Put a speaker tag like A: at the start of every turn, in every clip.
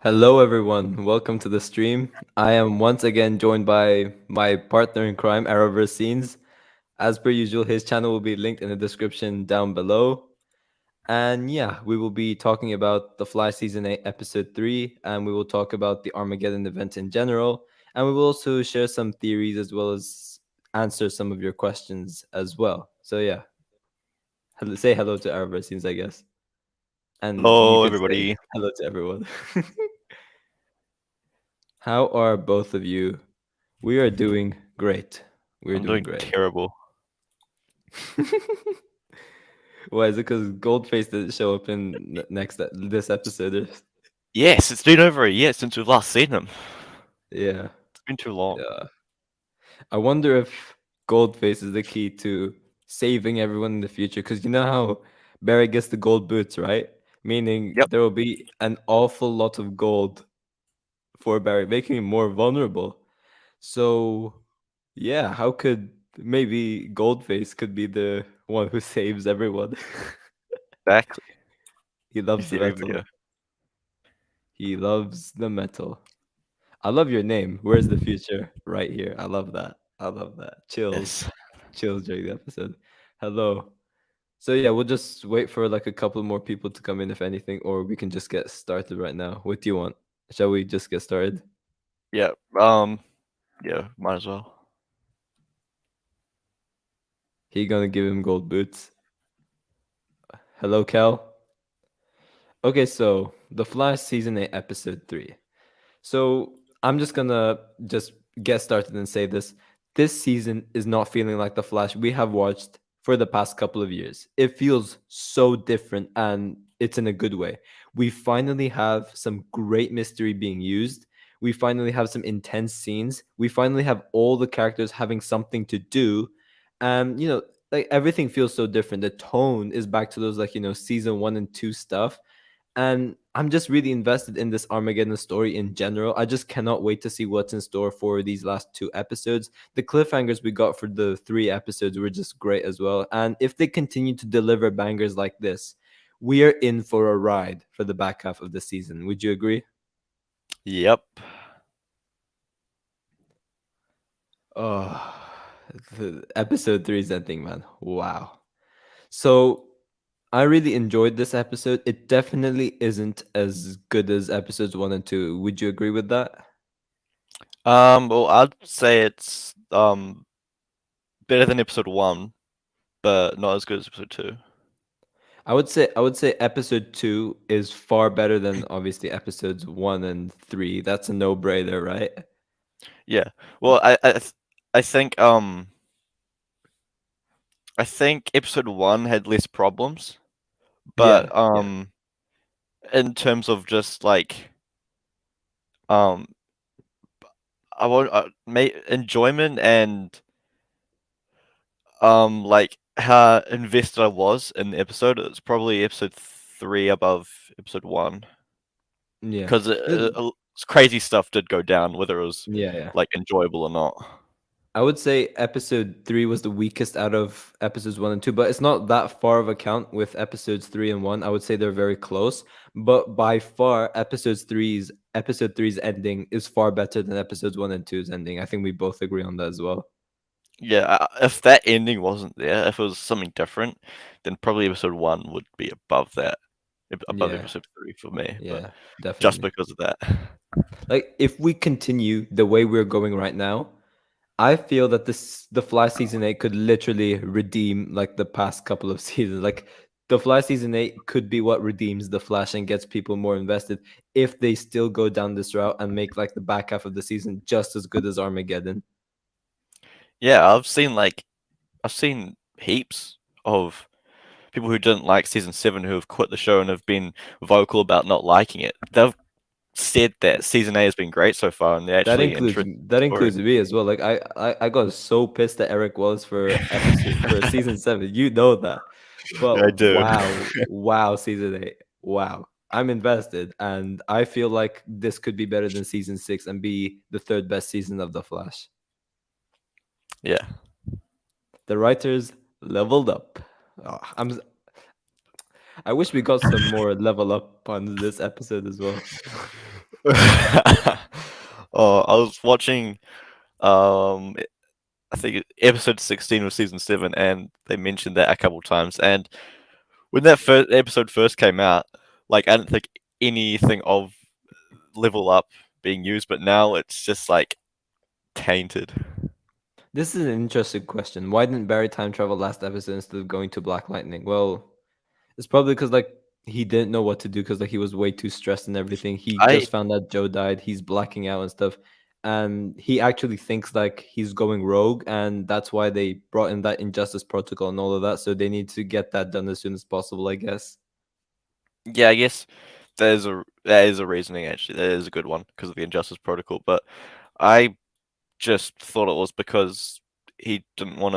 A: Hello, everyone. Welcome to the stream. I am once again joined by my partner in crime, Arrowverse Scenes. As per usual, his channel will be linked in the description down below. And yeah, we will be talking about The Fly Season 8, Episode 3, and we will talk about the Armageddon event in general. And we will also share some theories as well as answer some of your questions as well. So yeah, say hello to Arrowverse Scenes, I guess. And you
B: Hello,
A: could say
B: everybody.
A: hello to everyone. How are both of you? We are doing great. We're
B: I'm
A: doing
B: doing
A: great.
B: terrible.
A: Why is it? Because Goldface didn't show up in this episode.
B: Yes, it's been over a year since we've last seen him.
A: Yeah,
B: It's been too long.
A: yeah. I wonder if Goldface is the key to saving everyone in the future. Because you know how Barry gets the gold boots, right? Meaning
B: Yep,
A: there will be an awful lot of gold for Barry, making him more vulnerable. So yeah, how could maybe Goldface could be the one who saves everyone?
B: exactly.
A: He loves
B: It's
A: the
B: the video.
A: metal. He loves the metal. I love your name. Where's the future? Right here. I love that. I love that. Chills.
B: Yes.
A: Chills during the episode. Hello. So yeah, we'll just wait for like a couple more people to come in if anything, or we can just get started right now. What do you want? Shall we just get started?
B: Yeah. Yeah. Might as well.
A: He gonna give him gold boots. Hello, Cal. Okay, so The Flash season 8 episode 3. So I'm just gonna just get started and say this. This season is not feeling like the Flash we have watched for the past couple of years. It feels so different and it's in a good way. We finally have some great mystery being used. We finally have some intense scenes. We finally have all the characters having something to do. And like everything feels so different. The tone is back to those like, season 1 and 2 stuff, and I'm just really invested in this Armageddon story in general. I just cannot wait to see what's in store for these last 2 episodes. The cliffhangers we got for the 3 episodes were just great as well. And if they continue to deliver bangers like this, we are in for a ride for the back half of the season. Would you agree?
B: Yep.
A: Oh, the episode 3 is ending, man. Wow. So I really enjoyed this episode. It definitely isn't as good as episodes 1 and 2. Would you agree with that?
B: Well, I'd say it's better than episode 1, but not as good as episode 2.
A: I would say episode 2 is far better than obviously episodes 1 and 3. That's a no-brainer, right?
B: Yeah. Well, I think I think episode 1 had less problems,
A: Yeah,
B: but
A: yeah.
B: in terms of just like um I want enjoyment and like how invested I was in the episode. It's probably episode 3 above episode 1
A: Yeah.
B: because crazy stuff did go down, whether it was
A: Yeah, yeah.
B: like enjoyable or not.
A: I would say episode 3 was the weakest out of episodes 1 and 2, but it's not that far of a count with episodes 3 and 1. I would say they're very close, but by far episode three's ending is far better than episodes 1 and two's ending. I think we both agree on that as well.
B: Yeah, if that ending wasn't there, if it was something different, then probably episode 1 would be above that, above
A: Yeah,
B: episode 3 for me. But
A: yeah,
B: just
A: definitely.
B: because of that,
A: Like if we continue the way we're going right now, I feel that the Fly season 8 could literally redeem like the past couple of seasons. Like the Fly season 8 could be what redeems the Flash and gets people more invested if they still go down this route and make like the back half of the season just as good as Armageddon.
B: yeah, I've seen heaps of people who didn't like season 7 who have quit the show and have been vocal about not liking it. They've said that season 8 has been great so far, and they're
A: That
B: actually
A: includes
B: interested in
A: that
B: the story.
A: includes me as well. Like I got so pissed at Eric Wallace for season 7. You know that.
B: Yeah, I
A: But
B: do.
A: wow, season 8. Wow. I'm invested and I feel like this could be better than season 6 and be the third best season of The Flash.
B: Yeah.
A: The writers leveled up. Oh, I wish we got some more level up on this episode as well.
B: Oh, I was watching um I think episode 16 of season 7, and they mentioned that a couple times. And when that first episode first came out, like I didn't think anything of level up being used, but now it's just like tainted.
A: This is an interesting question. Why didn't Barry time travel last episode instead of going to Black Lightning? Well, it's probably because like he didn't know what to do because like he was way too stressed and everything. He
B: I
A: just found out Joe died. He's blacking out and stuff, and he actually thinks like he's going rogue, and that's why they brought in that Injustice Protocol and all of that. So they need to get that done as soon as possible, I guess.
B: Yeah, I guess that is a reasoning actually. That is a good one because of the Injustice Protocol. But I just thought it was because he didn't want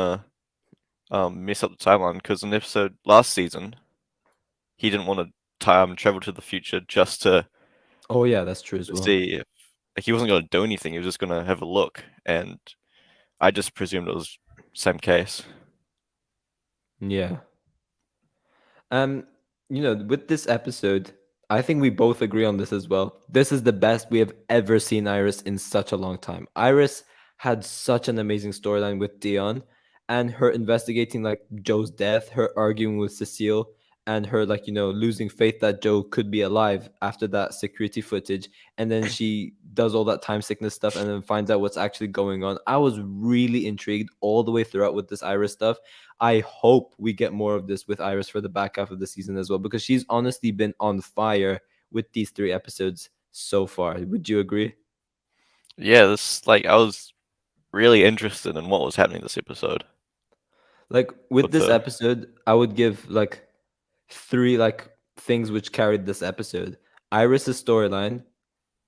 B: to mess up the timeline. Because in the episode last season, he didn't want to time travel to the future just
A: Oh yeah, that's true as
B: to
A: well.
B: see if like he wasn't going to do anything. He was just going to have a look, and I just presumed it was same case.
A: Yeah. Um, with this episode, I think we both agree on this as well. This is the best we have ever seen Iris in such a long time. Iris had such an amazing storyline with Dion and her investigating like Joe's death, her arguing with Cecile, and her like, losing faith that Joe could be alive after that security footage. And then she does all that time sickness stuff and then finds out what's actually going on. I was really intrigued all the way throughout with this Iris stuff. I hope we get more of this with Iris for the back half of the season as well, because she's honestly been on fire with these 3 episodes so far. Would you agree?
B: Yeah, this like I was really interested in what was happening this episode
A: Like with
B: with
A: this
B: her.
A: episode, I would give like three like things which carried this episode: Iris's storyline,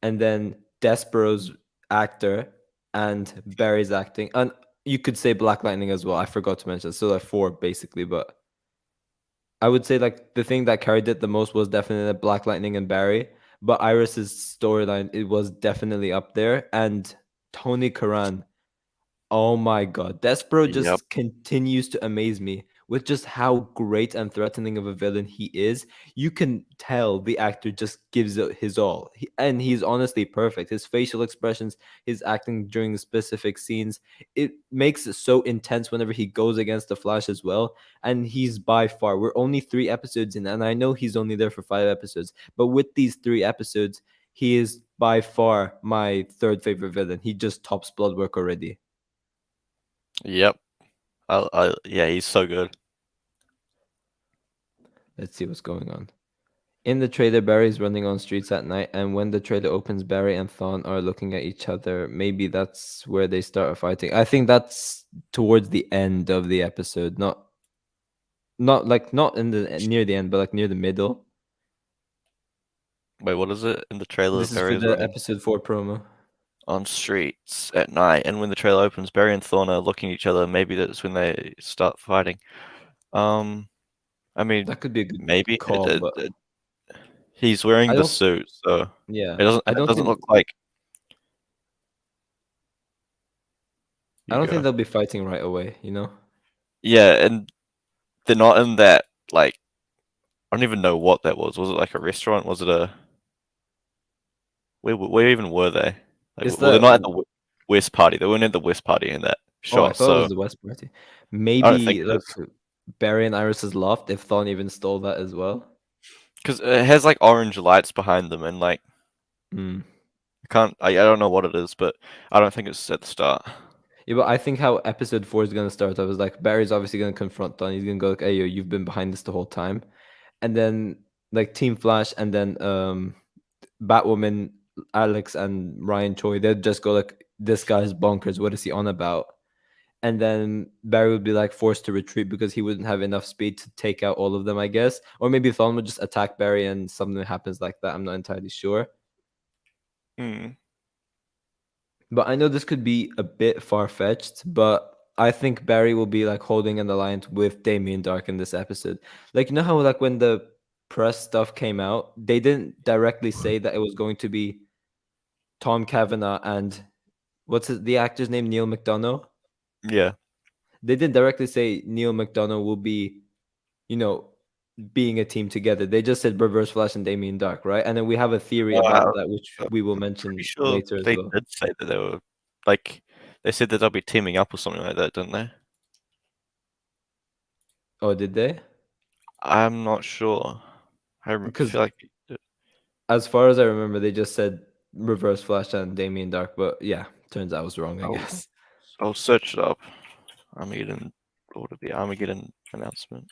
A: and then Despero's actor, and Barry's acting, and you could say Black Lightning as well. I forgot to mention. So like four basically, but I would say like the thing that carried it the most was definitely Black Lightning and Barry, but Iris's storyline it was definitely up there, and Tony Karan. Oh my god, Despero
B: Yep.
A: just continues to amaze me with just how great and threatening of a villain he is. You can tell the actor just gives it his all, and he's honestly perfect. His facial expressions, his acting during the specific scenes, it makes it so intense whenever he goes against the Flash as well. And he's by far, we're only 3 episodes in, and I know he's only there for 5 episodes, but with these 3 episodes, he is by far my third favorite villain. He just tops Bloodwork already.
B: Yep. Yeah, he's so good.
A: Let's see what's going on. In the trailer, Barry is running on streets at night, and when the trailer opens, Barry and Thawne are looking at each other. Maybe that's where they start fighting. I think that's towards the end of the episode, not in the near the end, but like near the middle.
B: Wait, what is it in the trailer?
A: This is for
B: Barry is
A: the
B: running
A: episode 4 promo.
B: on streets at night, and when the trailer opens, Barry and Thorne are looking at each other. Maybe that's when they start fighting. Um, I mean,
A: That could be a good
B: maybe
A: call, but
B: he's wearing
A: I
B: the
A: don't.
B: suit, so
A: Yeah,
B: it doesn't
A: I
B: it
A: don't
B: doesn't
A: think.
B: look like
A: I
B: you
A: don't think
B: go.
A: they'll be fighting right away.
B: Yeah, and they're not in that like I don't even know what that was. Was it like a restaurant? Was it a where even were they? Like,
A: Is
B: well, they're
A: that?
B: not at the West party. They weren't at the West party in that
A: Oh, I
B: shot,
A: thought it
B: so
A: was the West Party.
B: I don't think
A: Maybe
B: it
A: like
B: is
A: Barry and Iris's loft. If Thawne even stole that as well.
B: because it has like orange lights behind them, and like
A: Hmm.
B: I don't know what it is, but I don't think it's at the start.
A: Yeah, but I think how episode 4 is gonna start. I was like, Barry's obviously gonna confront Don. He's gonna go like, "Hey, yo, you've been behind this the whole time," and then like Team Flash, and then Batwoman, Alex, and Ryan Choi. They'd just go like, "This guy's bonkers. What is he on about?" And then Barry would be like forced to retreat because he wouldn't have enough speed to take out all of them, I guess. Or maybe Thawne would just attack Barry and something happens like that. I'm not entirely sure.
B: Hmm.
A: But I know this could be a bit far fetched, but I think Barry will be like holding an alliance with Damien Dark in this episode. Like, you know how like when the press stuff came out, they didn't directly say that it was going to be Tom Cavanaugh and the actor's name, Neil McDonough.
B: Yeah.
A: They didn't directly say Neil McDonough will be, you know, being a team together. They just said Reverse Flash and Damien Dark, right? And then we have a theory
B: Uh,
A: about that, which
B: I'm
A: we will
B: pretty
A: mention
B: sure
A: later as
B: they
A: well.
B: did say that they were like they said that they'll be teaming up or something like that, didn't they?
A: Oh, did they?
B: I'm not sure.
A: Because
B: Feel like
A: as far as I remember, they just said Reverse Flash and Damien Dark. But yeah, turns out I was wrong, I
B: I'll
A: guess.
B: I'll search it up. Armageddon order the Armageddon announcement.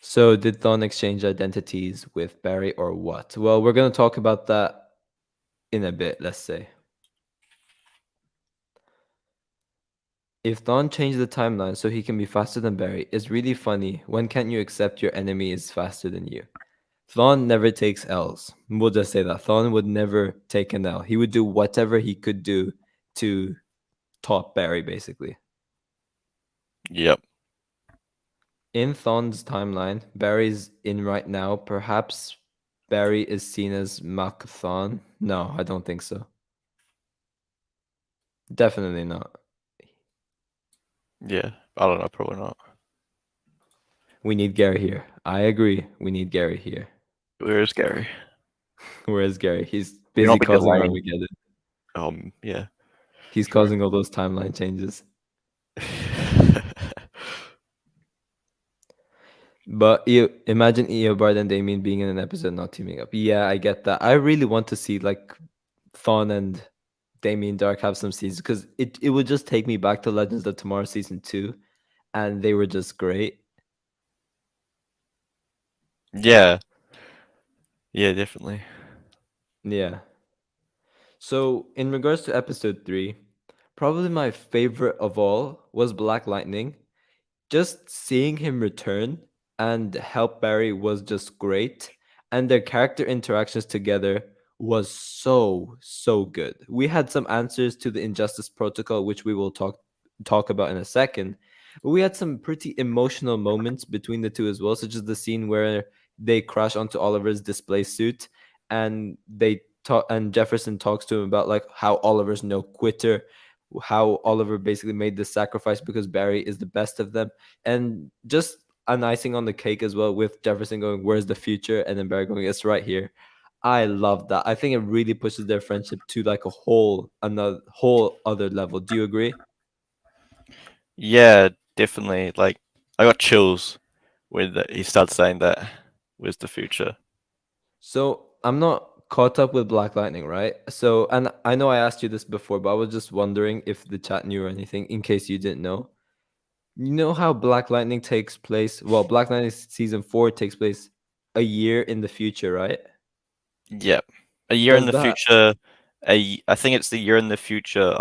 A: So, did Thawne exchange identities with Barry or what? Well, we're going to talk about that in a bit, let's say. If Thawne changed the timeline so he can be faster than Barry, it's really funny. When can't you accept your enemy is faster than you? Thawne never takes L's. We'll just say that. Thawne would never take an L. He would do whatever he could do to top Barry, basically.
B: Yep.
A: In Thawne's timeline, Barry's in right now. Perhaps Barry is seen as Mach Thawne. No, I don't think so. Definitely not.
B: Yeah. I don't know. Probably not.
A: We need Gary here. I agree. We need Gary here.
B: Where is Gary?
A: Where is Gary? He's
B: We
A: busy
B: not be
A: causing
B: delaying.
A: Armageddon.
B: Yeah.
A: He's
B: True.
A: causing all those timeline changes. But imagine Eobard and Damien being in an episode not teaming up. Yeah, I get that. I really want to see like Thawne and Damien Dark have some scenes because it would just take me back to Legends of Tomorrow season 2, and they were just great.
B: Yeah. Yeah, definitely.
A: Yeah. So in regards to episode 3, probably my favorite of all was Black Lightning. Just seeing him return and help Barry was just great. And their character interactions together was so good. We had some answers to the Injustice Protocol, which we will talk about in a second. But we had some pretty emotional moments between the two as well, such as the scene where they crash onto Oliver's display suit and they talk and Jefferson talks to him about like how Oliver's no quitter, how Oliver basically made this sacrifice because Barry is the best of them, and just an icing on the cake as well with Jefferson going, "Where's the future?" and then Barry going, "It's right here." I love that. I think it really pushes their friendship to like a whole other level. Do you agree?
B: Yeah, definitely. Like, I got chills when he starts saying that. Where's the future?
A: So I'm not caught up with Black Lightning, right? So, and I know I asked you this before, but I was just wondering if the chat knew or anything in case you didn't know. You know how Black Lightning takes place? Well, Black Lightning season 4 takes place a year in the future, right?
B: Yep. A year in
A: Does
B: the
A: that
B: future. I think it's the year in the future.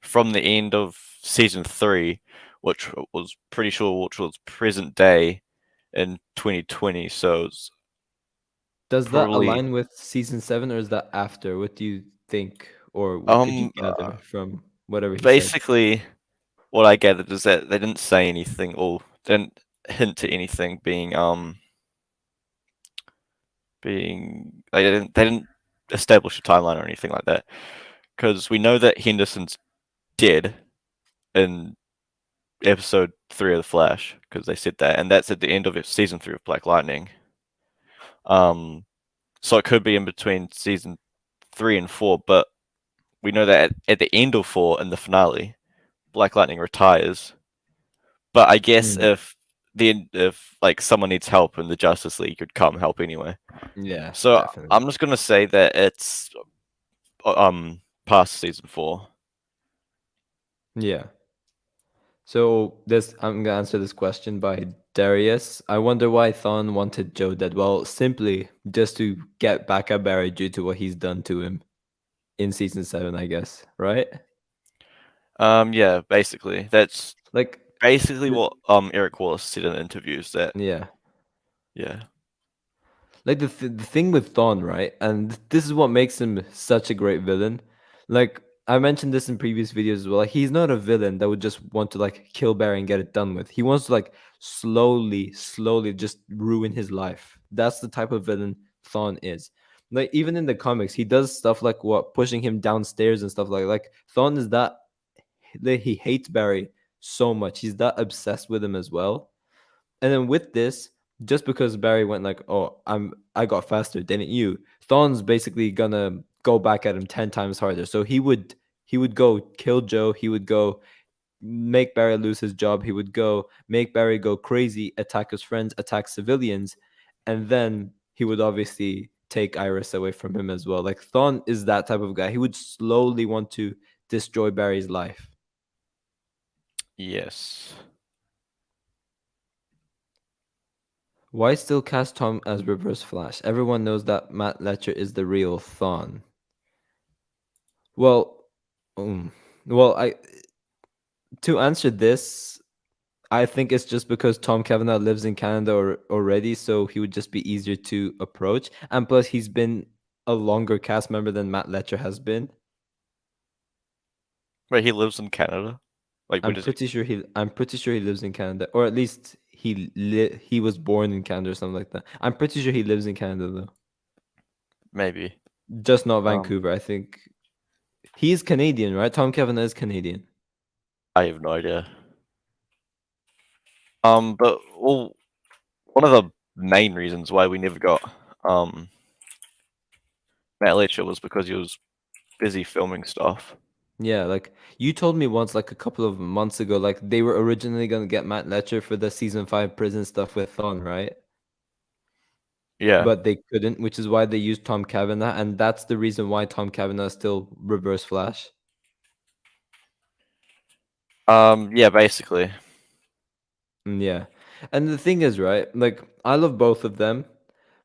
B: From the end of season 3, which was pretty sure which was present day in 2020. So it's
A: does that
B: probably
A: align with season 7 or is that after? What do you think or what could you
B: um
A: gather from whatever he said?
B: basically what I gathered is that they didn't say anything or didn't hint to anything being they didn't establish a timeline or anything like that because we know that Henderson's dead in episode 3 of the Flash because they said that, and that's at the end of season 3 of Black Lightning. So it could be in between season 3 and 4, but we know that at the end of 4 in the finale, Black Lightning retires. But I guess
A: Mm,
B: if like someone needs help in the Justice League, could come help anyway.
A: yeah,
B: So
A: definitely.
B: I'm just gonna say that it's past season 4.
A: Yeah. So this I'm gonna answer this question by Darius. I wonder why Thawne wanted Joe dead. Well, simply just to get back at Barry due to what he's done to him in season 7, I guess. Right?
B: Yeah, basically that's
A: Like,
B: basically
A: the,
B: what Eric Wallace said in interviews that
A: yeah.
B: yeah.
A: Like the thing with Thawne, right? And this is what makes him such a great villain. Like I mentioned this in previous videos as well. Like he's not a villain that would just want to like kill Barry and get it done with. He wants to like slowly just ruin his life. That's the type of villain Thawne is. Like even in the comics, he does stuff like what pushing him downstairs and stuff like Thawne is that he hates Barry so much. He's that obsessed with him as well. And then with this, just because Barry went like, "Oh, I got faster, didn't you?" Thawne's basically gonna go back at him 10 times harder. So he would go kill Joe. He would go make Barry lose his job. He would go make Barry go crazy, attack his friends, attack civilians, and then he would obviously take Iris away from him as well. Like Thawne is that type of guy. He would slowly want to destroy Barry's life.
B: Yes.
A: Why still cast Tom as Reverse Flash? Everyone knows that Matt Letcher is the real Thawne. Well, um, well, I to answer this, I think it's just because Tom Kavanagh lives in Canada already, so he would just be easier to approach. And plus, he's been a longer cast member than Matt Letcher has been.
B: Wait, he lives in Canada? Like, where
A: I'm
B: does he?
A: pretty sure he lives in Canada, or at least he was born in Canada or something like that. I'm pretty sure he lives in Canada though,
B: Maybe.
A: just not
B: Um,
A: Vancouver. I think he's Canadian, right? Tom Kavanagh is Canadian.
B: I have no idea. But well, one of the main reasons why we never got Matt Letcher was because he was busy filming stuff.
A: Yeah, like you told me once, like a couple of months ago, like they were originally gonna get Matt Letcher for the season 5 prison stuff with Thawne, right?
B: Yeah.
A: But they couldn't, which is why they used Tom Cavanagh, and that's the reason why Tom Cavanagh is still Reverse Flash.
B: Yeah, basically.
A: Yeah, and the thing is, right? Like I love both of them,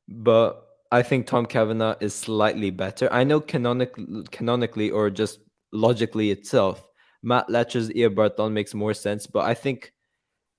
A: but I think Tom Cavanagh is slightly better. I know canonically or just logically itself, Matt Letcher's Eobard Thawne makes more sense, but I think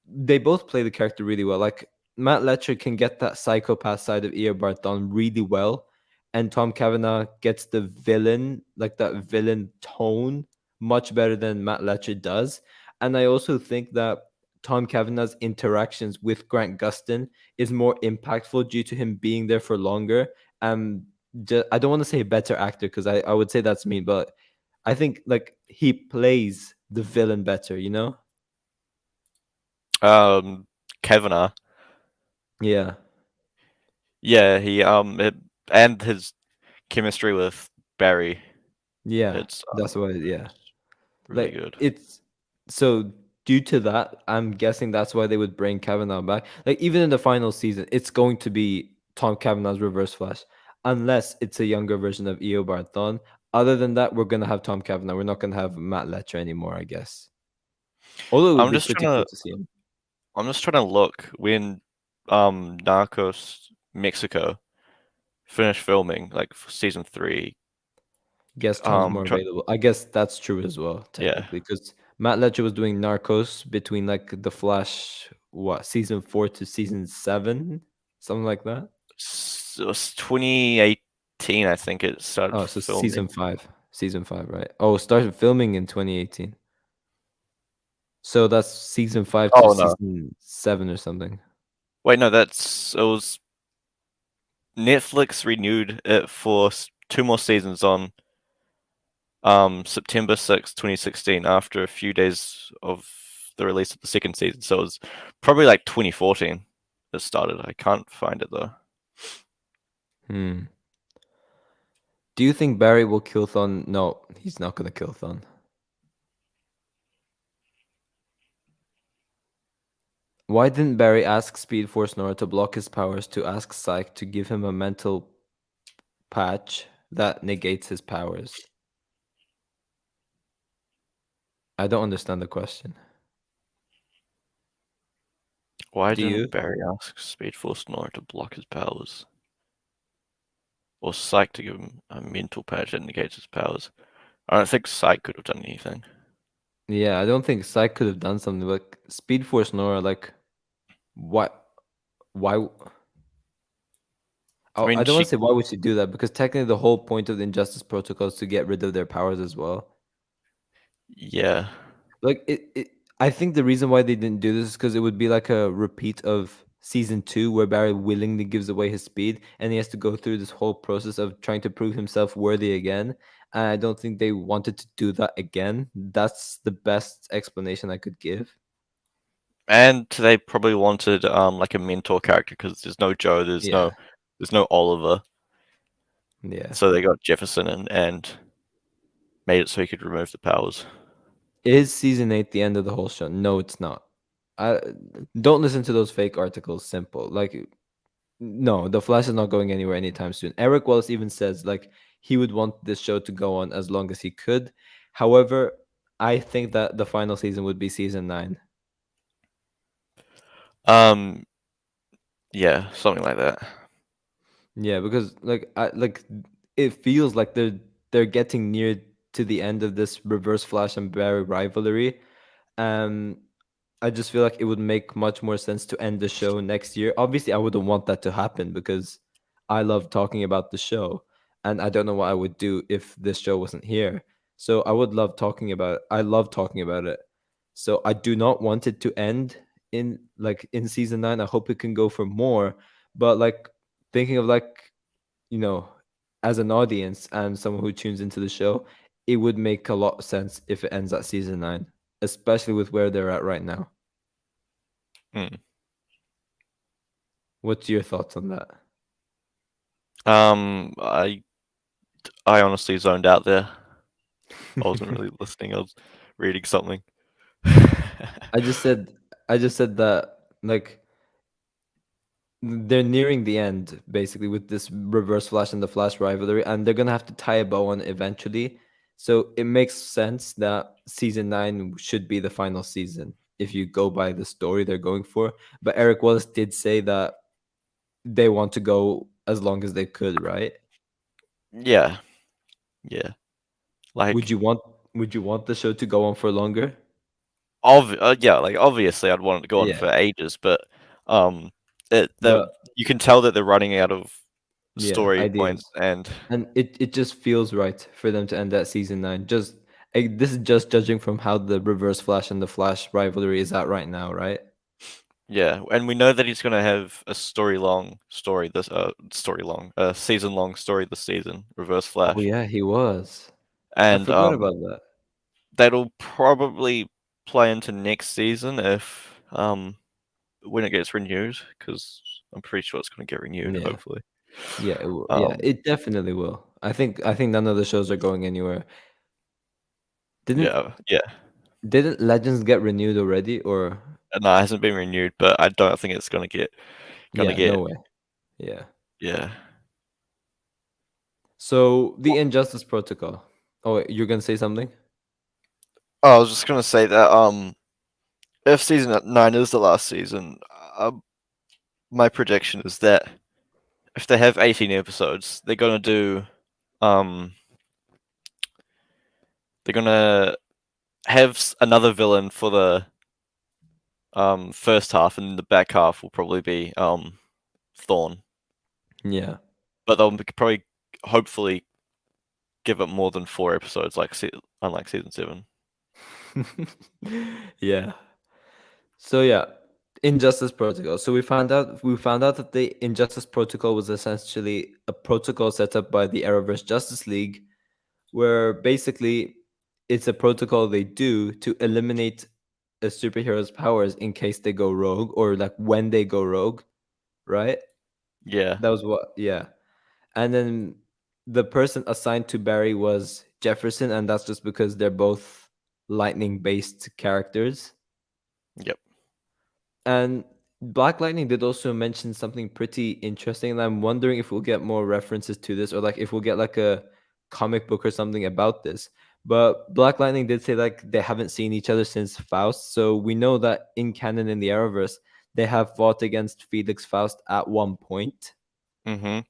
A: they both play the character really well. Like Matt Letcher can get that psychopath side of Eobard Thawne really well, and Tom Cavanagh gets the villain, like that villain tone, much better than Matt Letcher does. And I also think that Tom Cavanagh's interactions with Grant Gustin is more impactful due to him being there for longer. I don't want to say a better actor because I would say that's mean, but I think like he plays the villain better, you know?
B: Kavanagh.
A: Yeah.
B: Yeah, and his chemistry with Barry.
A: Yeah,
B: It's
A: that's why. Yeah,
B: really
A: like
B: good.
A: it's so due to that, I'm guessing that's why they would bring Kavanaugh back. Like even in the final season, it's going to be Tom Cavanaugh's Reverse Flash, unless it's a younger version of Eobard Thawne. Other than that, we're gonna have Tom Cavanagh. We're not gonna have Matt Letcher anymore, I guess. Although it would
B: I'm
A: be
B: just
A: pretty
B: trying
A: cool
B: to
A: to see him.
B: I'm just trying to look when Narcos Mexico finished filming, like for season 3.
A: Guess Tom's more
B: Try,
A: available. I guess that's true as well,
B: yeah.
A: technically, because Matt Letcher was doing Narcos between like The Flash, what season 4 to season 7, something like that.
B: It was 2018, I think it started
A: Oh, so
B: filming.
A: season 5, right? Oh, started filming in 2018. So that's season 5 to
B: Oh no.
A: season 7 or something.
B: Wait, no, it was Netflix renewed it for 2 more seasons on September 6th, 2016, after a few days of the release of the second season. So it was probably like 2014 it started. I can't find it though.
A: Hmm. Do you think Barry will kill Thawne? No, he's not gonna kill Thawne. Why didn't Barry ask Speed Force Nora to block his powers to ask Psyche to give him a mental patch that negates his powers? I don't understand the question.
B: Why
A: Do you?
B: didn't Barry ask Speed Force Nora to block his powers? Or Psyche to give him a mental patch that negates his powers? I don't think Psyche could have done anything.
A: Yeah, I don't think Psyche could have done something like Speed Force Nora. Like, what? Why?
B: I
A: Oh,
B: mean,
A: I don't want
B: she,
A: to say why would she do that because technically the whole point of the Injustice Protocol is to get rid of their powers as well.
B: yeah.
A: Like I think the reason why they didn't do this is because it would be like a repeat of season 2 where Barry willingly gives away his speed and he has to go through this whole process of trying to prove himself worthy again. And I don't think they wanted to do that again. That's the best explanation I could give.
B: And they probably wanted like a mentor character because there's no Joe,
A: Yeah,
B: there's no Oliver,
A: yeah.
B: so they got Jefferson and made it so he could remove the powers.
A: Is season 8 the end of the whole show? No, it's not. I don't listen to those fake articles. Simple. Like, no, the Flash is not going anywhere anytime soon. Eric Wallace even says like he would want this show to go on as long as he could. However, I think that the final season would be season 9.
B: Um, yeah, something like that.
A: Yeah, because like it feels like they're getting near to the end of this Reverse Flash and Barry rivalry. Um, I just feel like it would make much more sense to end the show next year. Obviously, I wouldn't want that to happen because I love talking about the show, and I don't know what I would do if this show wasn't here. So I would love talking about. I love talking about it. So I do not want it to end in season 9. I hope it can go for more, but like thinking of like you know as an audience and someone who tunes into the show, it would make a lot of sense if it ends at season 9, especially with where they're at right now.
B: Mm.
A: What's your thoughts on that?
B: Um, I I honestly zoned out there. I wasn't really listening. I was reading something.
A: I just said I just said that like they're nearing the end basically with this Reverse Flash and the Flash rivalry, and they're gonna have to tie a bow on it eventually. So it makes sense that season 9 should be the final season if you go by the story they're going for. But Eric Wallace did say that they want to go as long as they could, right?
B: Yeah, yeah.
A: Would
B: Like,
A: you want would you want the show to go on for longer?
B: yeah, like obviously I'd want it to go on
A: Yeah.
B: for ages, but um, it the
A: But
B: you can tell that they're running out of
A: yeah,
B: story points,
A: ideas.
B: and
A: And it just feels right for them to end that season 9. Just this is just judging from how the Reverse Flash and the Flash rivalry is at right now, right?
B: yeah, and we know that he's gonna have a season long story this season, Reverse
A: Oh
B: Flash,
A: yeah, he was. I
B: and
A: forgot about that.
B: that'll probably play into next season if when it gets renewed, because I'm pretty sure it's gonna get renewed,
A: Yeah.
B: hopefully.
A: Yeah, it will. Yeah,
B: Um,
A: it definitely will. I think none of the shows are going anywhere. Didn't
B: yeah, yeah.
A: didn't Legends get renewed already or
B: No, it hasn't been renewed, but I don't think it's gonna
A: yeah,
B: get
A: no way. Yeah.
B: yeah.
A: So the Injustice Protocol. Oh, wait, you're gonna say something?
B: Oh, I was just gonna say that if season 9 is the last season, my prediction is that if they have 18 episodes, um they're gonna have another villain for the first half, and the back half will probably be Thawne.
A: Yeah.
B: But they'll probably hopefully give it more than 4 episodes, unlike season 7.
A: Yeah. So yeah, Injustice Protocol. So we found out that the Injustice Protocol was essentially a protocol set up by the Arrowverse Justice League, where basically it's a protocol they do to eliminate a superhero's powers in case they go rogue or like when they go rogue, right?
B: Yeah,
A: That was what, yeah. And then the person assigned to Barry was Jefferson, and that's just because they're both lightning based characters.
B: yep.
A: And Black Lightning did also mention something pretty interesting, and I'm wondering if we'll get more references to this or like if we'll get like a comic book or something about this. But Black Lightning did say like they haven't seen each other since Faust, so we know that in canon in the Arrowverse, they have fought against Felix Faust at one point.
B: Mm-hmm.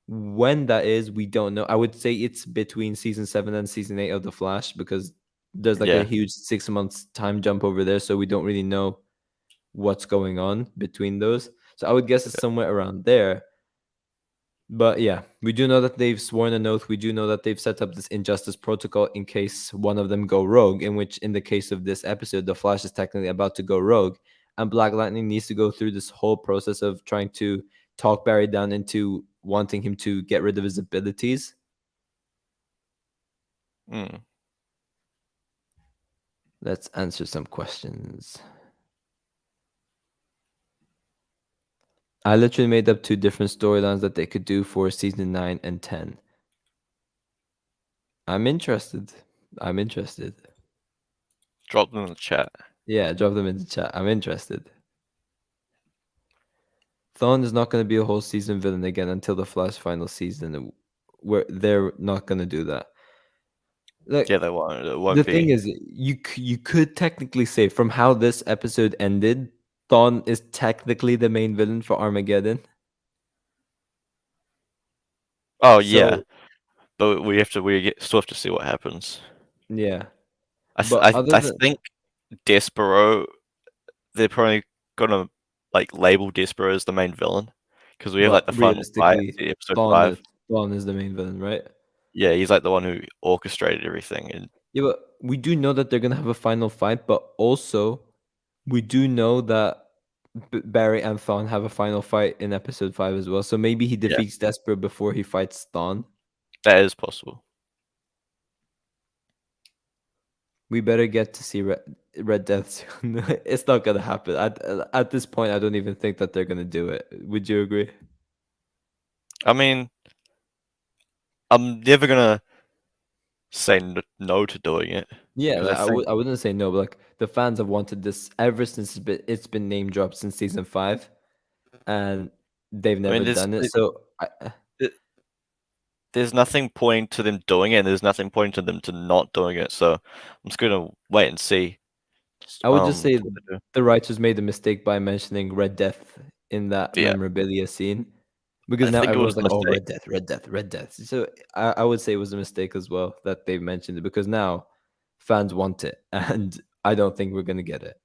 A: When that is, we don't know. I would say it's between season 7 and season 8 of The Flash because there's like a
B: Yeah,
A: huge 6 months time jump over there, so we don't really know what's going on between those. So I would guess it's somewhere around there. But yeah, we do know that they've sworn an oath. We do know that they've set up this injustice protocol in case one of them go rogue, in which in the case of this episode, the Flash is technically about to go rogue. And Black Lightning needs to go through this whole process of trying to talk Barry down into wanting him to get rid of his abilities.
B: mm.
A: Let's answer some questions. I literally made up two different storylines that they could do for season 9 and 10. I'm interested. I'm interested.
B: Drop them in the chat.
A: Yeah, drop them in the chat. I'm interested. Thawne is not going to be a whole season villain again until the Flash final season. Where they're not going to do that. Like
B: Yeah, they won't. It
A: the
B: won't
A: thing
B: be.
A: is, you could technically say from how this episode ended, Thawne is technically the main villain for Armageddon.
B: Oh yeah,
A: So
B: but still have to see what happens.
A: yeah,
B: I th-
A: but
B: I
A: other
B: I
A: than
B: think Despero, they're probably gonna like label Despero as the main villain because we have like
A: but
B: the final fight,
A: realistically,
B: in episode
A: Thawne is,
B: 5.
A: Thawne is the main villain, right?
B: Yeah, he's like the one who orchestrated everything, and
A: Yeah, but we do know that they're gonna have a final fight, but also we do know that Barry and Thawne have a final fight in episode 5 as well. So maybe he
B: yeah,
A: defeats Despero before he fights Thawne.
B: that is possible.
A: We better get to see Red Death soon. It's not gonna happen. At this point, I don't even think that they're gonna do it. Would you agree?
B: I mean, I'm never gonna say no to doing it
A: Yeah,
B: because I
A: like,
B: think,
A: I wouldn't say no, but like the fans have wanted this ever since it's been name dropped since season 5, and they've
B: I
A: never
B: mean,
A: done it. So
B: it- there's nothing pointing to them doing it, and there's nothing pointing to them to not doing it. So I'm just gonna wait and see.
A: I would just say
B: What they do.
A: the writers made a mistake by mentioning Red Death in that
B: Yeah,
A: memorabilia scene because
B: I
A: now
B: think it was
A: everyone's
B: a
A: like, "Oh,
B: mistake.
A: Red Death, Red Death, Red Death." So I would say it was a mistake as well that they mentioned it because now fans want it, and I don't think we're gonna get it.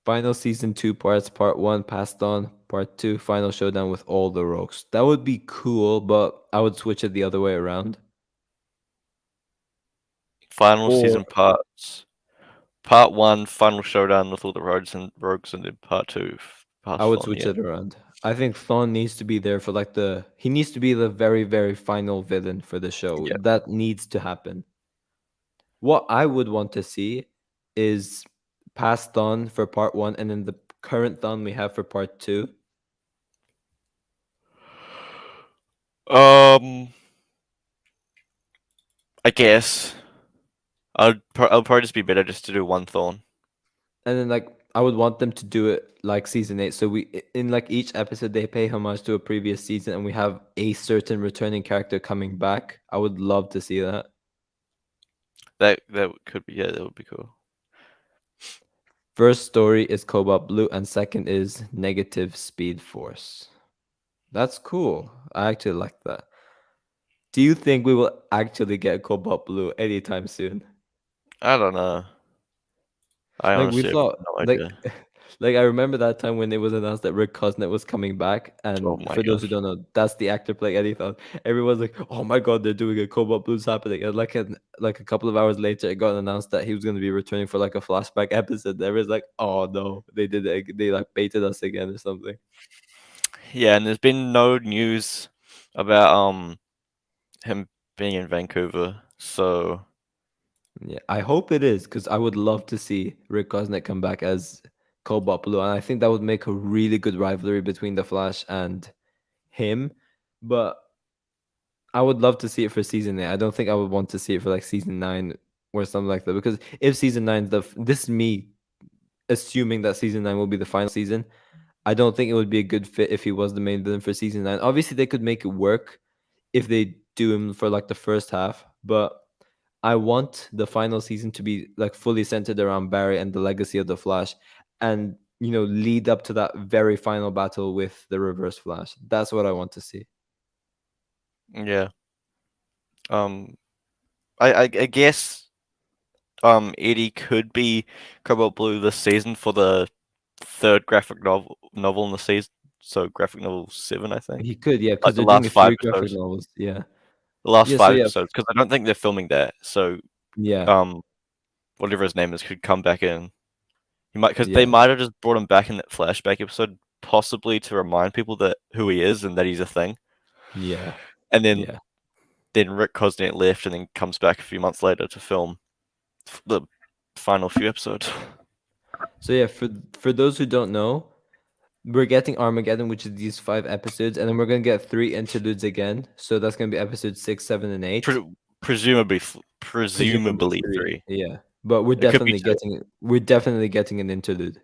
A: Final season 2 parts, part 1 passed on, part 2 final showdown with all the Rogues. That would be cool, but I would switch it the other way around.
B: Final
A: Or
B: season parts. Part 1, final showdown with all the rogues, and then part 2,
A: I
B: past
A: would
B: on.
A: switch
B: Yeah,
A: it around. I think Thawne needs to be there for like he needs to be the very, very final villain for the show.
B: yeah.
A: That needs to happen. What I would want to see is past Thawne for part 1 and then the current Thawne we have for part 2.
B: Um, I guess I'll probably just be better just to do one Thorn.
A: And then like I would want them to do it like season 8. So in like each episode they pay homage to a previous season and we have a certain returning character coming back. I would love to see that.
B: That could be, yeah, that would be cool.
A: First story is Cobalt Blue and second is Negative Speed Force. That's cool. I actually like that. Do you think we will actually get Cobalt Blue anytime soon?
B: I don't know. I
A: Like we
B: honestly have
A: thought,
B: no
A: like,
B: idea.
A: like I remember that time when it was announced that Rick Cosnet was coming back,
B: Oh
A: and
B: my
A: for those who
B: gosh.
A: don't know, that's the actor playing Eddie Thawne. Everyone's like, "Oh my god, they're doing a Cobalt Blues happening!" And like a couple of hours later, it got announced that he was going to be returning for like a flashback episode. Everyone's like, "Oh no, they did it! They like baited us again or something."
B: Yeah, and there's been no news about him being in Vancouver. So
A: Yeah, I hope it is because I would love to see Rick Cosnet come back as Cobalt Blue, and I think that would make a really good rivalry between the Flash and him. But I would love to see it for season 8. I don't think I would want to see it for like season 9 or something like that because if season 9 this is me assuming that season 9 will be the final season. I don't think it would be a good fit if he was the main villain for season 9. Obviously, they could make it work if they do him for like the first half, but I want the final season to be like fully centered around Barry and the legacy of the Flash and lead up to that very final battle with the Reverse Flash. That's what I want to see.
B: yeah, um, I guess Eddie could be Cobalt Blue this season for the third graphic novel in the season. So graphic novel 7, I think.
A: He could, yeah,
B: Like
A: because
B: the
A: they're doing
B: last
A: a
B: five
A: few graphic
B: episodes.
A: novels. Yeah.
B: The last
A: Yeah, so
B: five
A: yeah,
B: episodes, because I don't think they're filming that. So
A: yeah,
B: um, whatever his name is could come back in. He might, because they
A: yeah,
B: might have just brought him back in that flashback episode, possibly to remind people that who he is and that he's a thing.
A: yeah,
B: And
A: yeah.
B: then Rick Cosnet left, and then comes back a few months later to film the final few episodes.
A: So yeah, for those who don't know, we're getting Armageddon, which is these 5 episodes, and then we're gonna get 3 interludes again. So that's gonna be episode 6, 7, and 8.
B: Pre- presumably,
A: Presumably
B: presumably
A: three.
B: three.
A: Yeah. But we're
B: It could be
A: definitely
B: two.
A: getting an interlude.